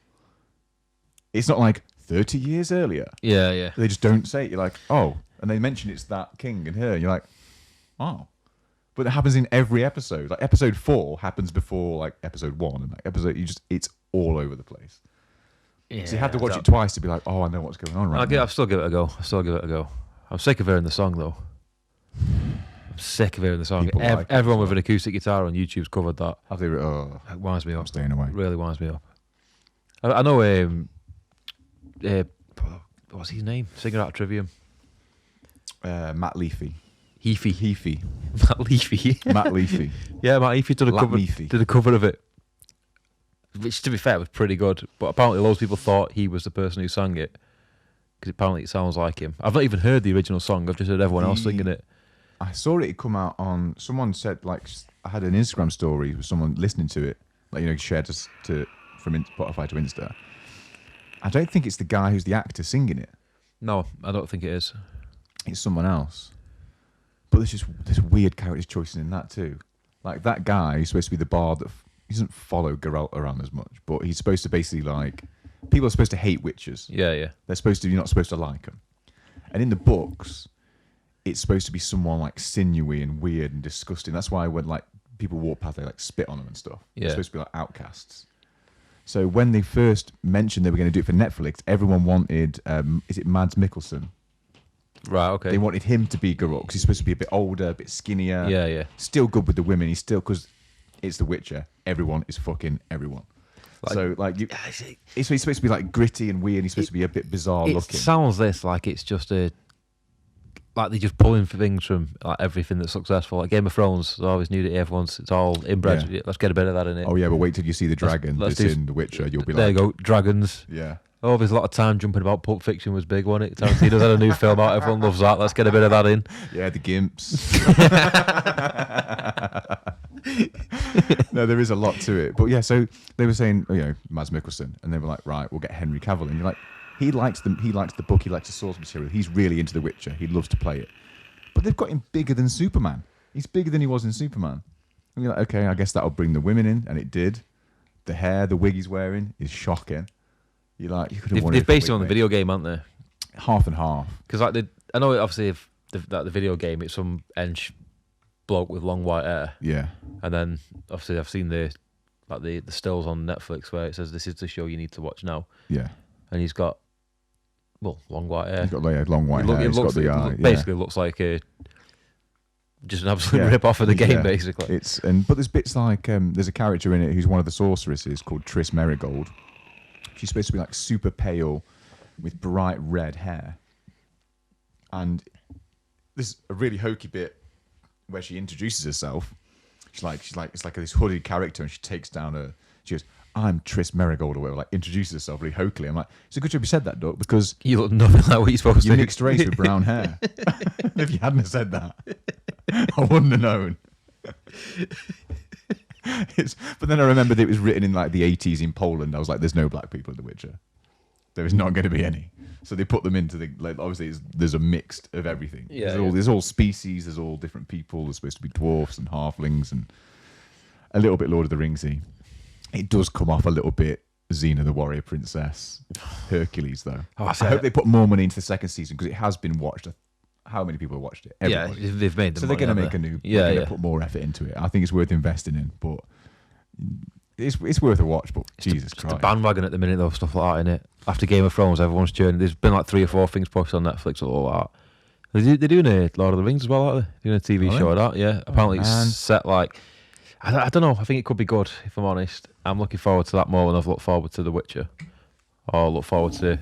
It's not like 30 years earlier. Yeah, yeah. They just don't say it. You're like, oh, and they mention it's that king and her. And you're like, oh. But it happens in every episode. Like episode 4 happens before like episode 1, and like episode it's all over the place. Yeah, so you have to watch it twice to be like, oh, I know what's going on right now. I'll still give it a go. I'm sick of hearing the song though. I'm sick of hearing the song. People like it Everyone as with well. an acoustic guitar on YouTube's covered that. Have they? Oh, It winds me I'm up. staying away. Really winds me up. I know. What's his name? Singer out of Trivium. Matt Leafy. Heafy. Matt Leafy. Matt Leafy. Yeah, Matt Leafy did a Lat cover. Leafy. Did a cover of it, which, to be fair, was pretty good. But apparently, loads of people thought he was the person who sang it because apparently it sounds like him. I've not even heard the original song. I've just heard everyone else singing it. I saw it come out on. Someone said like I had an Instagram story with someone listening to it, like shared from Spotify to Insta. I don't think it's the guy who's the actor singing it. No, I don't think it is. It's someone else. But there's weird character choices in that too. Like that guy who's supposed to be the bard that he doesn't follow Geralt around as much, but he's supposed to basically like people are supposed to hate witches. Yeah. You're not supposed to like them. And in the books, it's supposed to be someone like sinewy and weird and disgusting. That's why when like people walk past, they like spit on them and stuff. Yeah. They're supposed to be like outcasts. So when they first mentioned they were going to do it for Netflix, everyone wanted, is it Mads Mikkelsen? Right, okay. They wanted him to be Geralt because he's supposed to be a bit older, a bit skinnier. Yeah. Still good with the women. He's still, because it's The Witcher. Everyone is fucking everyone. He's supposed to be like gritty and weird. He's supposed to be a bit bizarre looking. It sounds like it's just like they're just pulling for things from like everything that's successful. Like Game of Thrones, they always nudity. It's all inbred. Yeah. Let's get a bit of that in it. Oh yeah, but wait till you see the dragon let's that's do- in The Witcher. You'll be There like, you go, dragons. yeah. Oh, there's a lot of time jumping about. Pulp Fiction was big, wasn't it? Tarantino's had a new film out. Everyone loves that. Let's get a bit of that in. Yeah, the gimps. No, there is a lot to it. But yeah, so they were saying, Mads Mikkelsen, and they were like, right, we'll get Henry Cavill. And you're like, he likes the book, he likes the source material. He's really into The Witcher. He loves to play it. But they've got him bigger than Superman. He's bigger than he was in Superman. And you're like, okay, I guess that'll bring the women in, and it did. The hair, the wig he's wearing is shocking. You're like, you could have They've based it on the video game, haven't they? Half and half. Because I know obviously if the video game, it's some hench bloke with long white hair, Yeah. and then obviously I've seen the stills on Netflix where it says this is the show you need to watch now, Yeah. and he's got long white hair. He's got long white hair. He's got the eye. Basically looks like just an absolute Yeah. rip off of the game, Yeah. basically. But there's bits like there's a character in it who's one of the sorceresses called Triss Merigold. She's supposed to be like super pale with bright red hair. And there's a really hokey bit where she introduces herself. She's like it's like this hooded character, and she takes down she goes, I'm Triss Merigold, or whatever, like introduces herself really hokily. I'm like, it's a good job you said that, Doc, because You look nothing like what you're supposed you're to. mixed race with brown hair. If you hadn't have said that, I wouldn't have known. But then I remembered it was written in like the 80s in Poland. I was like, there's no black people in The Witcher. There is not going to be any. So they put them into obviously there's a mix of everything. Yeah, There's all species, there's all different people. There's supposed to be dwarfs and halflings and a little bit Lord of the Ringsy. It does come off a little bit Xena the Warrior Princess, Hercules though. I hope they put more money into the second season because it has been watched. How many people have watched it? Everybody. Yeah, they've made them. So they're going to make a new. Yeah, they're going to put more effort into it. I think it's worth investing in, but it's worth a watch. But Jesus Christ, It's the bandwagon at the minute though, stuff like that, innit? After Game of Thrones, everyone's churning. There's been like 3 or 4 things posted on Netflix or all that. They're doing a Lord of the Rings as well, aren't they? Doing a TV show of that, yeah. Apparently it's set like I don't know. I think it could be good, if I'm honest. I'm looking forward to that more than I've looked forward to The Witcher, or look forward to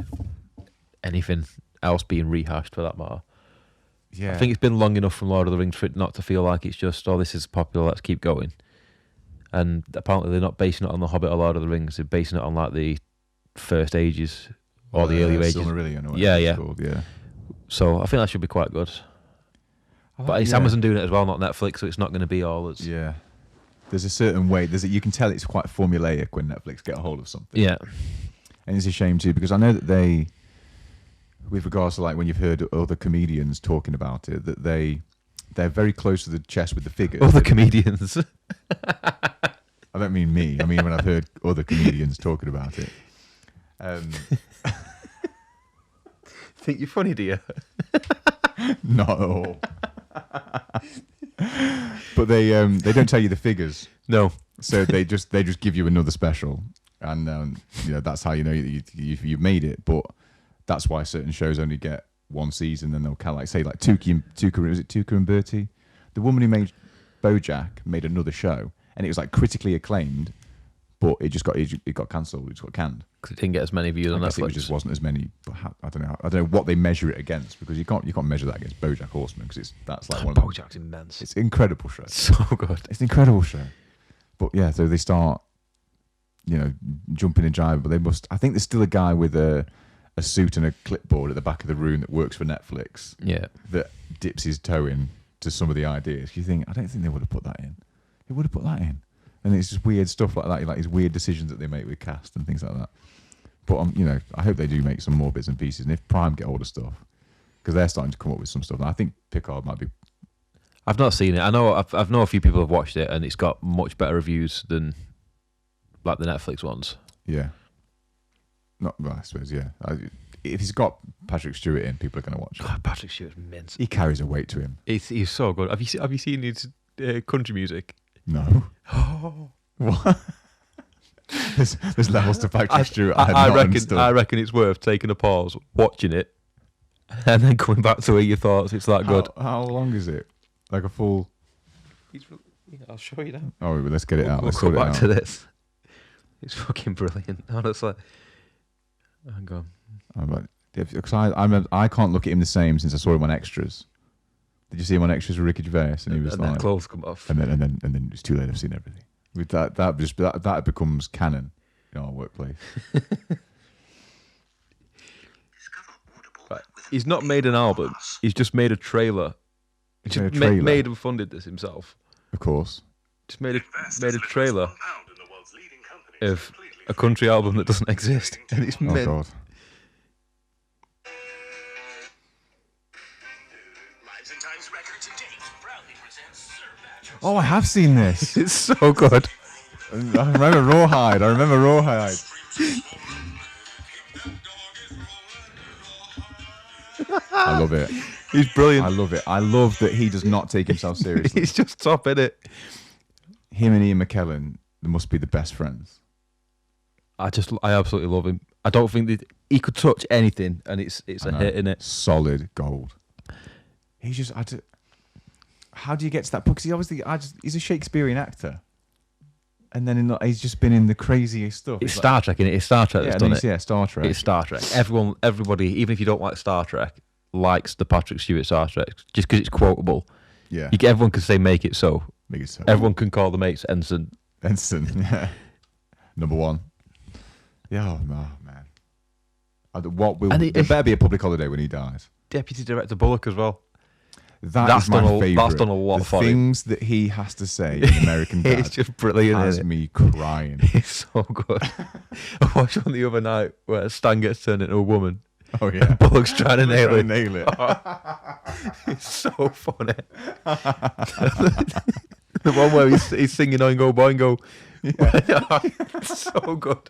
anything else being rehashed for that matter. Yeah, I think it's been long enough from Lord of the Rings for it not to feel like it's just, oh, this is popular, let's keep going. And apparently they're not basing it on The Hobbit or Lord of the Rings. They're basing it on like the first ages or the early ages. Silmarillion or whatever Yeah, it's yeah. called, yeah. So I think that should be quite good. But it's Amazon doing it as well, not Netflix, so it's not going to be all as... Yeah. There's a certain way. You can tell it's quite formulaic when Netflix get a hold of something. Yeah. And it's a shame too, because I know that they, with regards to like when you've heard other comedians talking about it, that they're very close to the chest with the figures. Other comedians. I don't mean me. I mean when I've heard other comedians talking about it. Think you're funny, do you? Not at all. But they don't tell you the figures. No. So they just give you another special, and that's how you know that you've made it. But that's why certain shows only get one season, and they'll kind of like say like Tuka and Bertie, the woman who made BoJack made another show, and it was like critically acclaimed, but it got cancelled. It just got canned because it didn't get as many views on Netflix. It just wasn't as many. But I don't know what they measure it against, because you can't measure that against BoJack Horseman, because that's like one of BoJack's immense. It's an incredible show. So good. It's an incredible show. But yeah, so they start, jumping and jiving. But they must. I think there's still a guy with a suit and a clipboard at the back of the room that works for Netflix. Yeah. That dips his toe in to some of the ideas. You think, I don't think they would have put that in. They would have put that in. And it's just weird stuff like that, like these weird decisions that they make with cast and things like that. But I hope they do make some more bits and pieces. And if Prime get all the stuff, because they're starting to come up with some stuff. And I think Picard might be. I've not seen it. I know I've know a few people have watched it, and it's got much better reviews than like the Netflix ones. Yeah. I suppose, yeah. If he's got Patrick Stewart in, people are going to watch it. God, Patrick Stewart's immense. He carries a weight to him. He's so good. Have you seen his country music? No. Oh. What? there's levels to Patrick Stewart. I reckon it's worth taking a pause, watching it, and then coming back to hear your thoughts. It's that good. How long is it? Like a full. I'll show you now. Oh, let's get it out. Let's go back to this. It's fucking brilliant. Honestly. Hang on. Because I can't look at him the same since I saw him on Extras. Did you see him on Extras with Ricky Gervais? And he was and like, then clothes come off. And then it's too late. I've seen everything. With that becomes canon in our workplace. Right. He's not made an album. He's just made a trailer. He's just made and funded this himself. Of course. Just made a trailer of a country album that doesn't exist, and it's Oh God. Oh, I have seen this. It's so good. I remember Rawhide. I love it. He's brilliant. I love it. I love that he does not take himself seriously. He's just top in it. Him and Ian McKellen, they must be the best friends. I absolutely love him. I don't think that he could touch anything, and it's a hit, in it. Solid gold. He's just. How do you get to that? Because he's a Shakespearean actor, and then he's just been in the craziest stuff. It's Star Trek, isn't it? It's Star Trek that's done it. Yeah, Star Trek. It's Star Trek. Everybody, even if you don't like Star Trek, likes the Patrick Stewart Star Trek just because it's quotable. Yeah. Everyone can say "make it so." Make it so. Everyone can call the mates Ensign. Yeah. Number one. Yeah, oh, man. There better be a public holiday when he dies. Deputy Director Bullock as well. That's my favourite. That's done a lot for him. The things that he has to say in American Dad. It's just brilliant. Has me crying. It's so good. I watched one the other night where Stan gets turned into a woman. Oh yeah. And Bullock's trying to nail it. It's so funny. The one where he's singing Oingo Boingo. Yeah. It's so good.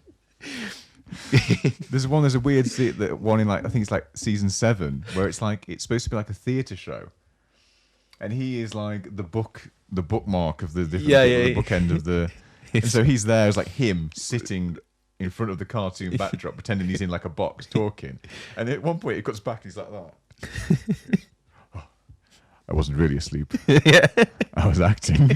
There's a weird one in I think it's like season 7 where it's supposed to be like a theatre show, and he is like the bookmark of the different bookend of the. And so he's there as like him sitting in front of the cartoon backdrop, pretending he's in like a box talking, and at one point it cuts back and he's like that. Oh, I wasn't really asleep. Yeah, I was acting.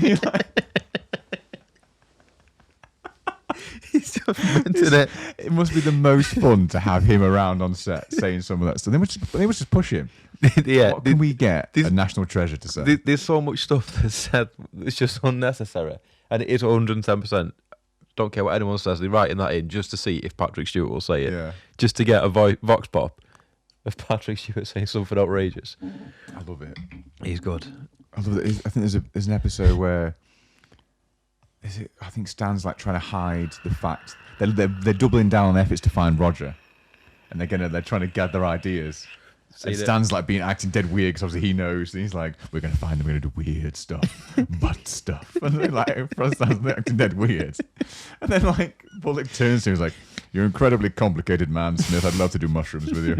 He's just mentioned it. It must be the most fun to have him around on set saying some of that stuff. They must just push him. Yeah. What can we get a national treasure to say? There's so much stuff that's said that's just unnecessary, and it is 110%. Don't care what anyone says. They're writing that in just to see if Patrick Stewart will say it. Yeah. Just to get a vox pop of Patrick Stewart saying something outrageous. I love it. He's good. I love it. I think there's an episode where. I think Stan's like trying to hide the fact they're doubling down on efforts to find Roger, and they're trying to gather ideas. And Stan's like acting dead weird because obviously he knows. And he's like, "We're gonna find them. We're gonna do weird stuff, butt stuff." And they're like, Stan's acting dead weird. And then like Bullock turns to him, he's like, "You're an incredibly complicated man, Smith. I'd love to do mushrooms with you."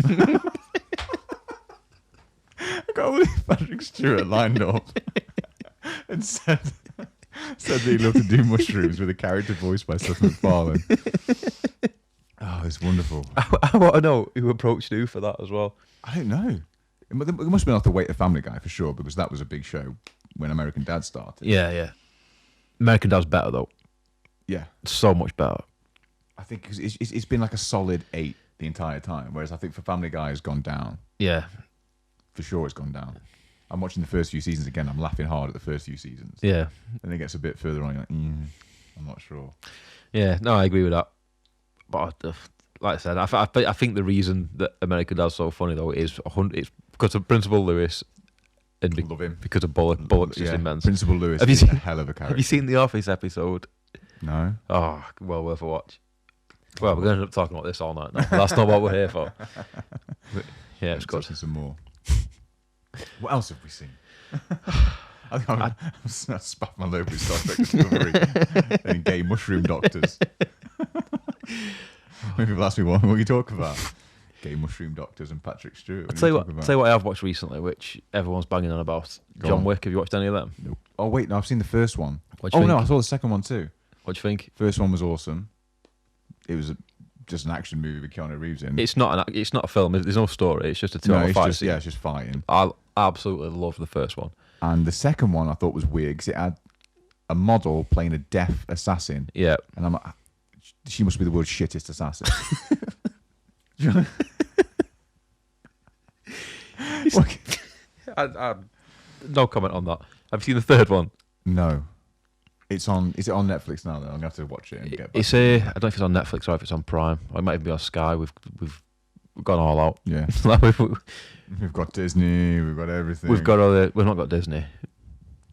I got all Patrick Stewart lined up and said that he'd love to do mushrooms with a character voiced by Seth MacFarlane. Oh, it's wonderful. I want to know who approached who for that as well. I don't know. It must have been off the Weight of Family Guy for sure, because that was a big show when American Dad started. Yeah. American Dad's better though. Yeah, So much better. I think 'cause it's been like a solid 8 the entire time, whereas I think for Family Guy has gone down. Yeah. For sure, it's gone down. I'm watching the first few seasons again. I'm laughing hard at the first few seasons. Yeah. Then it gets a bit further on. You're like, I'm not sure. Yeah, no, I agree with that. But like I said, I think the reason that American Dad's so funny though is it's because of Principal Lewis and Love him. because of Bullock's just immense. Principal Lewis Have you is seen- a hell of a character. Have you seen the Office episode? No. Oh, well worth a watch. Well, we're going to end up talking about this all night now. That's not what we're here for. But, yeah, it's good. Some more. What else have we seen? I think I'm spaff my lobe with Star Trek Discovery and gay mushroom doctors. When people ask me what you talk about, gay mushroom doctors and Patrick Stewart. I'll tell you what I have watched recently, which everyone's banging on about. John Wick. Have you watched any of them? Nope. Oh wait, no, I've seen the first one. What do you think? No, I saw the second one too. What do you think? First one was awesome. It was just an action movie with Keanu Reeves in. It's not a film. There's no story. It's just a 2-hour fight scene. Yeah, it's just fighting. I absolutely love the first one. And the second one I thought was weird because it had a model playing a deaf assassin. Yeah. And I'm like, she must be the world's shittest assassin. No comment on that. Have you seen the third one? No. Is it on Netflix now though? I'm gonna have to watch it and get back. It's I don't know if it's on Netflix or if it's on Prime. Or it might even be on Sky. We've gone all out. Yeah. Like We've got Disney, we've got everything. we've not got Disney.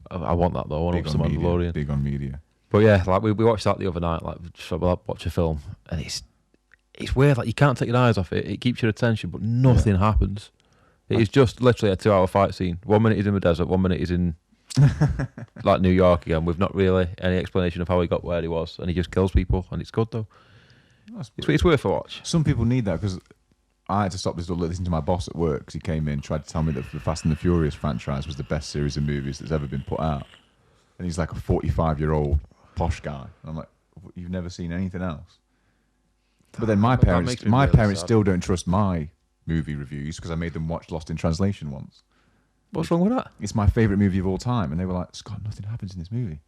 I want that though. I want to watch the Mandalorian. Big on media. But yeah, like we watched that the other night. Like so we'll watch a film, and it's weird. Like you can't take your eyes off it. It keeps your attention, but nothing happens. It is just literally a 2-hour fight scene. 1 minute he's in the desert. 1 minute he's in like New York again, with not really any explanation of how he got where he was, and he just kills people, and it's good though. It's worth a watch. Some people need that because I had to stop listening to my boss at work because he came in and tried to tell me that the Fast and the Furious franchise was the best series of movies that's ever been put out. And he's like a 45-year-old posh guy. And I'm like, you've never seen anything else? But then my parents still don't trust my movie reviews because I made them watch Lost in Translation once. What's wrong with that? It's my favourite movie of all time. And they were like, Scott, nothing happens in this movie.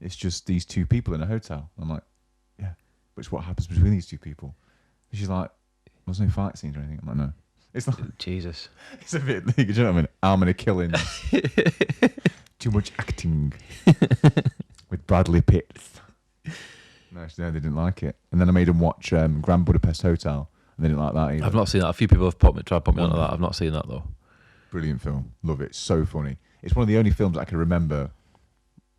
It's just these two people in a hotel. I'm like, yeah, but it's what happens between these two people. And she's like, there's no fight scenes or anything. I'm like, no. It's not. Jesus. It's a bit like, you know what I mean? Arm and killing. Too much acting. With Bradley Pitt. No, they didn't like it. And then I made them watch Grand Budapest Hotel. And they didn't like that either. I've not seen that. A few people have tried to put me onto that. I've not seen that though. Brilliant film. Love it. So funny. It's one of the only films I can remember.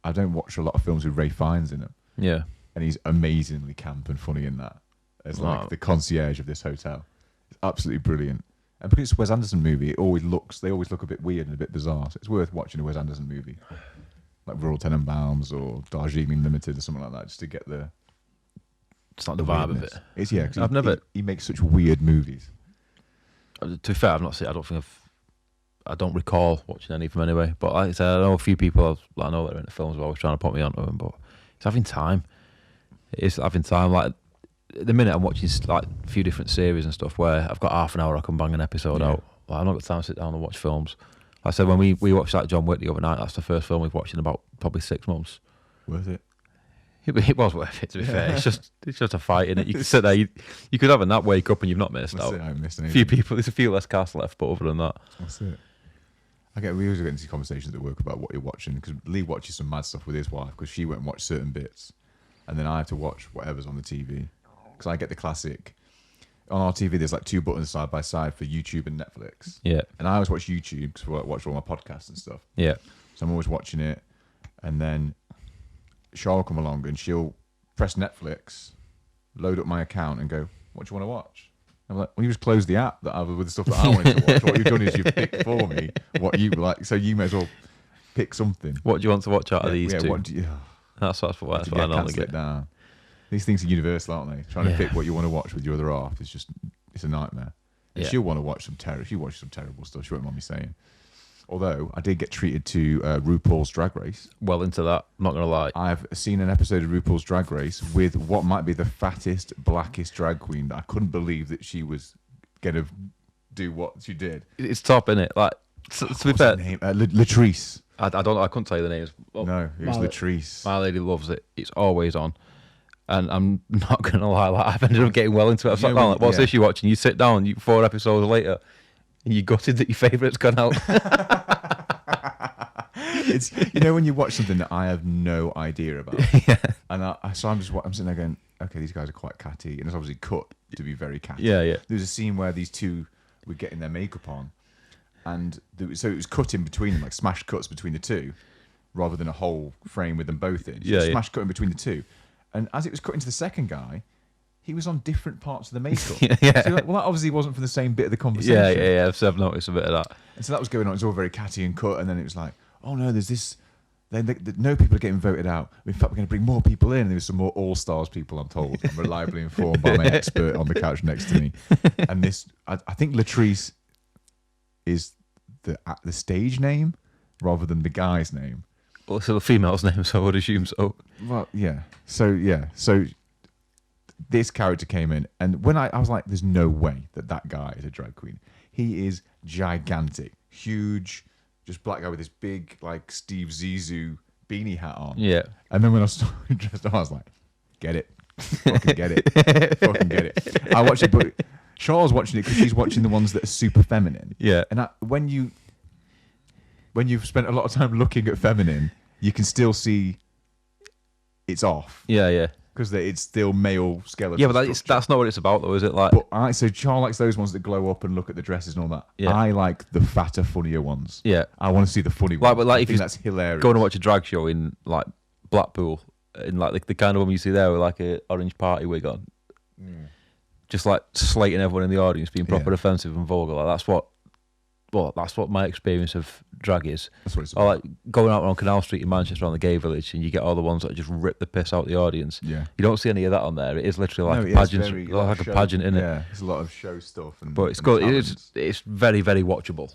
I don't watch a lot of films with Ray Fiennes in them. Yeah. And he's amazingly camp and funny in that. As like the concierge of this hotel. It's absolutely brilliant. And because it's a Wes Anderson movie, they always look a bit weird and a bit bizarre. So it's worth watching a Wes Anderson movie. Like Royal Tenenbaums or Darjeeling Limited or something like that, just to get the... It's not the vibe of it. It's, yeah, because he makes such weird movies. To be fair, I've not seen. I don't recall watching any of them anyway. But like I said, I know a few people I know that are into films are always trying to put me onto them. But it's having time. It's having time. Like at the minute, I'm watching like a few different series and stuff where I've got half an hour I can bang an episode out. Like, I've not got time to sit down and watch films. Like I said, when we watched like John Wick the other night, that's the first film we've watched in about probably 6 months. Worth it. It was worth it, to be fair. It's just a fight, innit? You can sit there, you could have a nap, wake up, and you've not missed out. I haven't missed anything. Few people, there's a few less cast left, but other than that. That's it. We always get into conversations at work about what you're watching, because Lee watches some mad stuff with his wife, because she won't watch certain bits, and then I have to watch whatever's on the TV. Because I get the classic. On our TV, there's like 2 buttons side by side for YouTube and Netflix. Yeah. And I always watch YouTube because I watch all my podcasts and stuff. Yeah. So I'm always watching it, and then Charlotte will come along and she'll press Netflix, load up my account and go, what do you want to watch? I'm like, well, you just close the app that I was with the stuff that I wanted to watch. What you've done is you've picked for me what you like. So you may as well pick something. What do you want to watch out of these two? What do you, that's what I normally get. Down. These things are universal, aren't they? Trying to pick what you want to watch with your other half it's a nightmare. And she'll want to watch some she watches some terrible stuff. She won't mind me saying. Although I did get treated to RuPaul's Drag Race. Well into that, I'm not going to lie. I've seen an episode of RuPaul's Drag Race with what might be the fattest, blackest drag queen. I couldn't believe that she was going to do what she did. It's top, innit? Like, to be fair, name? Latrice. I don't know. I couldn't tell you the names. Well, No, it was Latrice. my lady loves it. It's always on. And I'm not going to lie, like, I've ended up getting well into it. I've sat down, like, what's this you're watching? You sit down, 4 episodes later, and you're gutted that your favourite's gone out. It's, when you watch something that I have no idea about. Yeah. And I'm sitting there going, okay, these guys are quite catty. And it's obviously cut to be very catty. Yeah, yeah. There was a scene where these two were getting their makeup on. And so it was cut in between them, like smash cuts between the two, rather than a whole frame with them both in. So smash cut in between the two. And as it was cutting to the second guy, he was on different parts of the makeup. Yeah. So you're like, well, that obviously wasn't for the same bit of the conversation. Yeah. So I've noticed a bit of that. And so that was going on. It was all very catty and cut. And then it was like, oh no, there's this. No people are getting voted out. In fact, we're going to bring more people in. There was some more all-stars people, I'm told. I'm reliably informed by my expert on the couch next to me. And this, I think Latrice is the stage name rather than the guy's name. Well, it's a female's name, so I would assume so. Well, yeah. So this character came in, and when I was like, there's no way that guy is a drag queen. He is gigantic, huge, just black guy with this big, like, Steve Zissou beanie hat on. Yeah. And then when I started dressed up, I was like, get it. Fucking get it. Fucking get it. I watched it, but Charles watching it because she's watching the ones that are super feminine. Yeah. And when you've spent a lot of time looking at feminine, you can still see it's off. Yeah. Because it's still male skeleton. Yeah, but that's not what it's about, though, is it? Like, so Charles likes those ones that glow up and look at the dresses and all that. Yeah. I like the fatter, funnier ones. Yeah. I want to see the funny ones. But I if think that's hilarious. Going to watch a drag show in, like, Blackpool, in, like, the kind of woman you see there with, like, a orange party wig on. Just, like, slating everyone in the audience, being proper offensive and vulgar. Like, that's what my experience of drag is. That's what it's about. Or like going out on Canal Street in Manchester on the gay village, and you get all the ones that just rip the piss out the audience. Yeah. You don't see any of that on there. It is literally like a pageant, like a pageant, innit? Yeah, there's a lot of show stuff. But it's good. It's very, very watchable.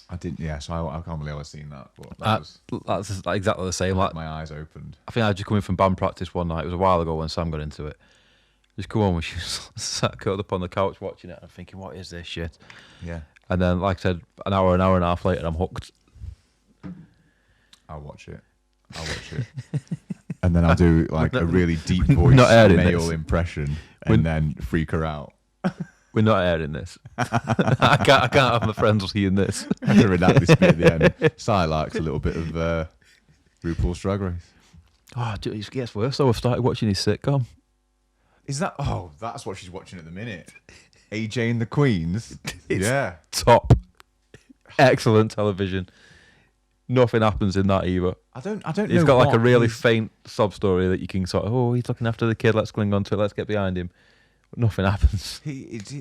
I didn't. Yeah, so I can't believe I've seen that. But that's exactly the same. Like my eyes opened. I think I was just coming from band practice one night. It was a while ago when Sam got into it. Just come on, she was sat curled up on the couch watching it. And I'm thinking, what is this shit? Yeah. And then, like I said, an hour and a half later, I'm hooked. I'll watch it. And then I'll do like a really deep voice male impression and then freak her out. We're not airing this. I can't have my friends seeing this. I'm going to redact this bit at the end. Si likes a little bit of RuPaul's Drag Race. Oh, it gets worse though. I've started watching his sitcom. Is that? Oh, that's what she's watching at the minute. AJ and the Queens. It's top. Excellent television. Nothing happens in that either. I don't know. He's got like a really faint sob story that you can sort of, he's looking after the kid, let's cling on to it, let's get behind him. But nothing happens.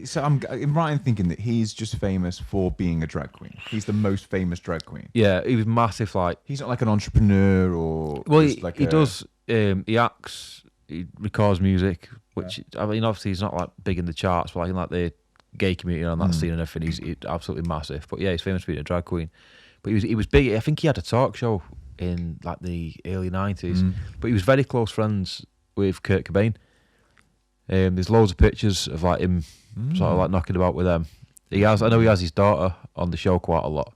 So I'm right in thinking that he's just famous for being a drag queen. He's the most famous drag queen. Yeah, he was massive. Like, he's not like an entrepreneur or. Well, he does. He acts. He records music, which I mean, obviously he's not like big in the charts, but like in like the gay community on that scene and everything, he's absolutely massive. But yeah, he's famous for being a drag queen. But he was big. I think he had a talk show in like the early 90s. But he was very close friends with Kurt Cobain. There's loads of pictures of like him sort of like knocking about with them. I know he has his daughter on the show quite a lot.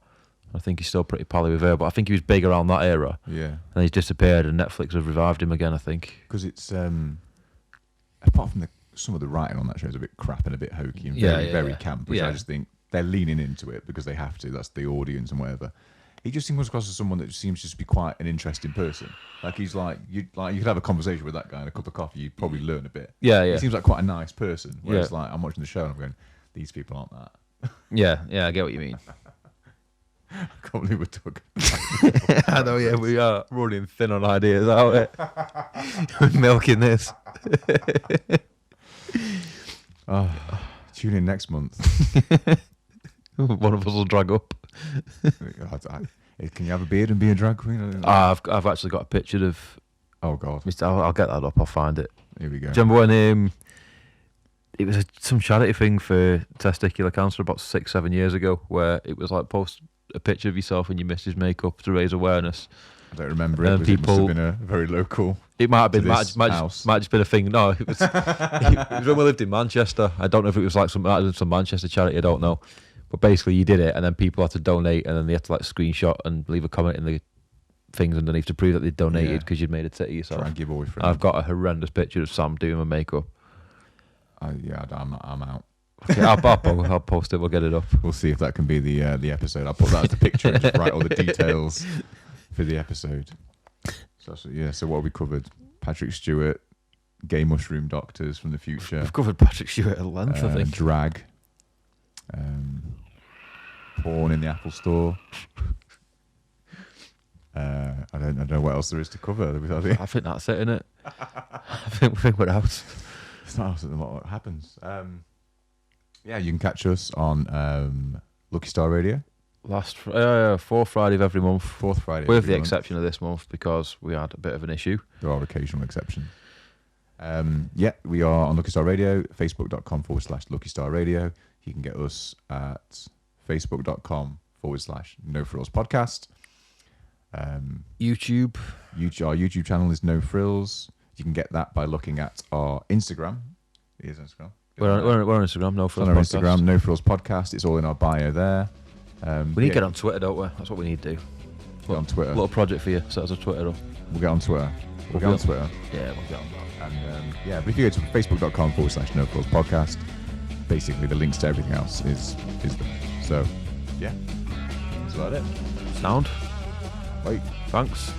I think he's still pretty pally with her, but I think he was big around that era. Yeah. And he's disappeared, and Netflix have revived him again, I think. Because it's, apart from some of the writing on that show is a bit crap and a bit hokey and very camp, which I just think they're leaning into it because they have to. That's the audience and whatever. He just comes across as someone that seems to be quite an interesting person. Like he's like you could have a conversation with that guy and a cup of coffee, you'd probably learn a bit. Yeah. He seems like quite a nice person. Whereas like I'm watching the show and I'm going, these people aren't that. Yeah, I get what you mean. I can't believe we're talking. I know, yeah, we are running thin on ideas, aren't we? We're milking this. Tune in next month. One of us will drag up. Can you have a beard and be a drag queen? I've actually got a picture of. Oh God! I'll get that up. I'll find it. Here we go. Do you remember when it was some charity thing for testicular cancer about 6-7 years ago, where it was like post a picture of yourself and your missus makeup to raise awareness. I don't remember it. It must have been a very local. It might have been. Might just been a thing. No, it was when we lived in Manchester. I don't know if it was like some Manchester charity. I don't know. But basically, you did it, and then people had to donate, and then they had to like screenshot and leave a comment in the things underneath to prove that they donated because you'd made a tit of yourself. Try and give away. I've got a horrendous picture of Sam doing my makeup. I'm out. Okay, I'll post it. We'll get it up. We'll see if that can be the episode. I'll put that as the picture and just write all the details for the episode. So what have we covered? Patrick Stewart, gay mushroom doctors from the future. We've covered Patrick Stewart at length, I think. Drag. Porn in the Apple Store. I don't know what else there is to cover. I think that's it, innit? I think we're out. It's not a lot happens. You can catch us on Lucky Star Radio. Fourth Friday of every month. Fourth Friday. With the exception of this month because we had a bit of an issue. There are occasional exceptions. We are on Lucky Star Radio, facebook.com/Lucky Star Radio. You can get us at facebook.com/No Frills Podcast. YouTube. Our YouTube channel is No Frills. You can get that by looking at our Instagram. It is Instagram. We're on Instagram, No Frills Podcast. On our Podcast. Instagram, No Frills Podcast. It's all in our bio there. We need to get on Twitter, don't we? That's what we need to do. Get on Twitter. Little project for you. Set us a Twitter up. We'll get on Twitter. We'll get on Twitter. Yeah, we'll get on that. And but if you go to facebook.com/No Frills Podcast, basically the links to everything else is there. So, yeah. That's about it. Sound. Bye. Thanks.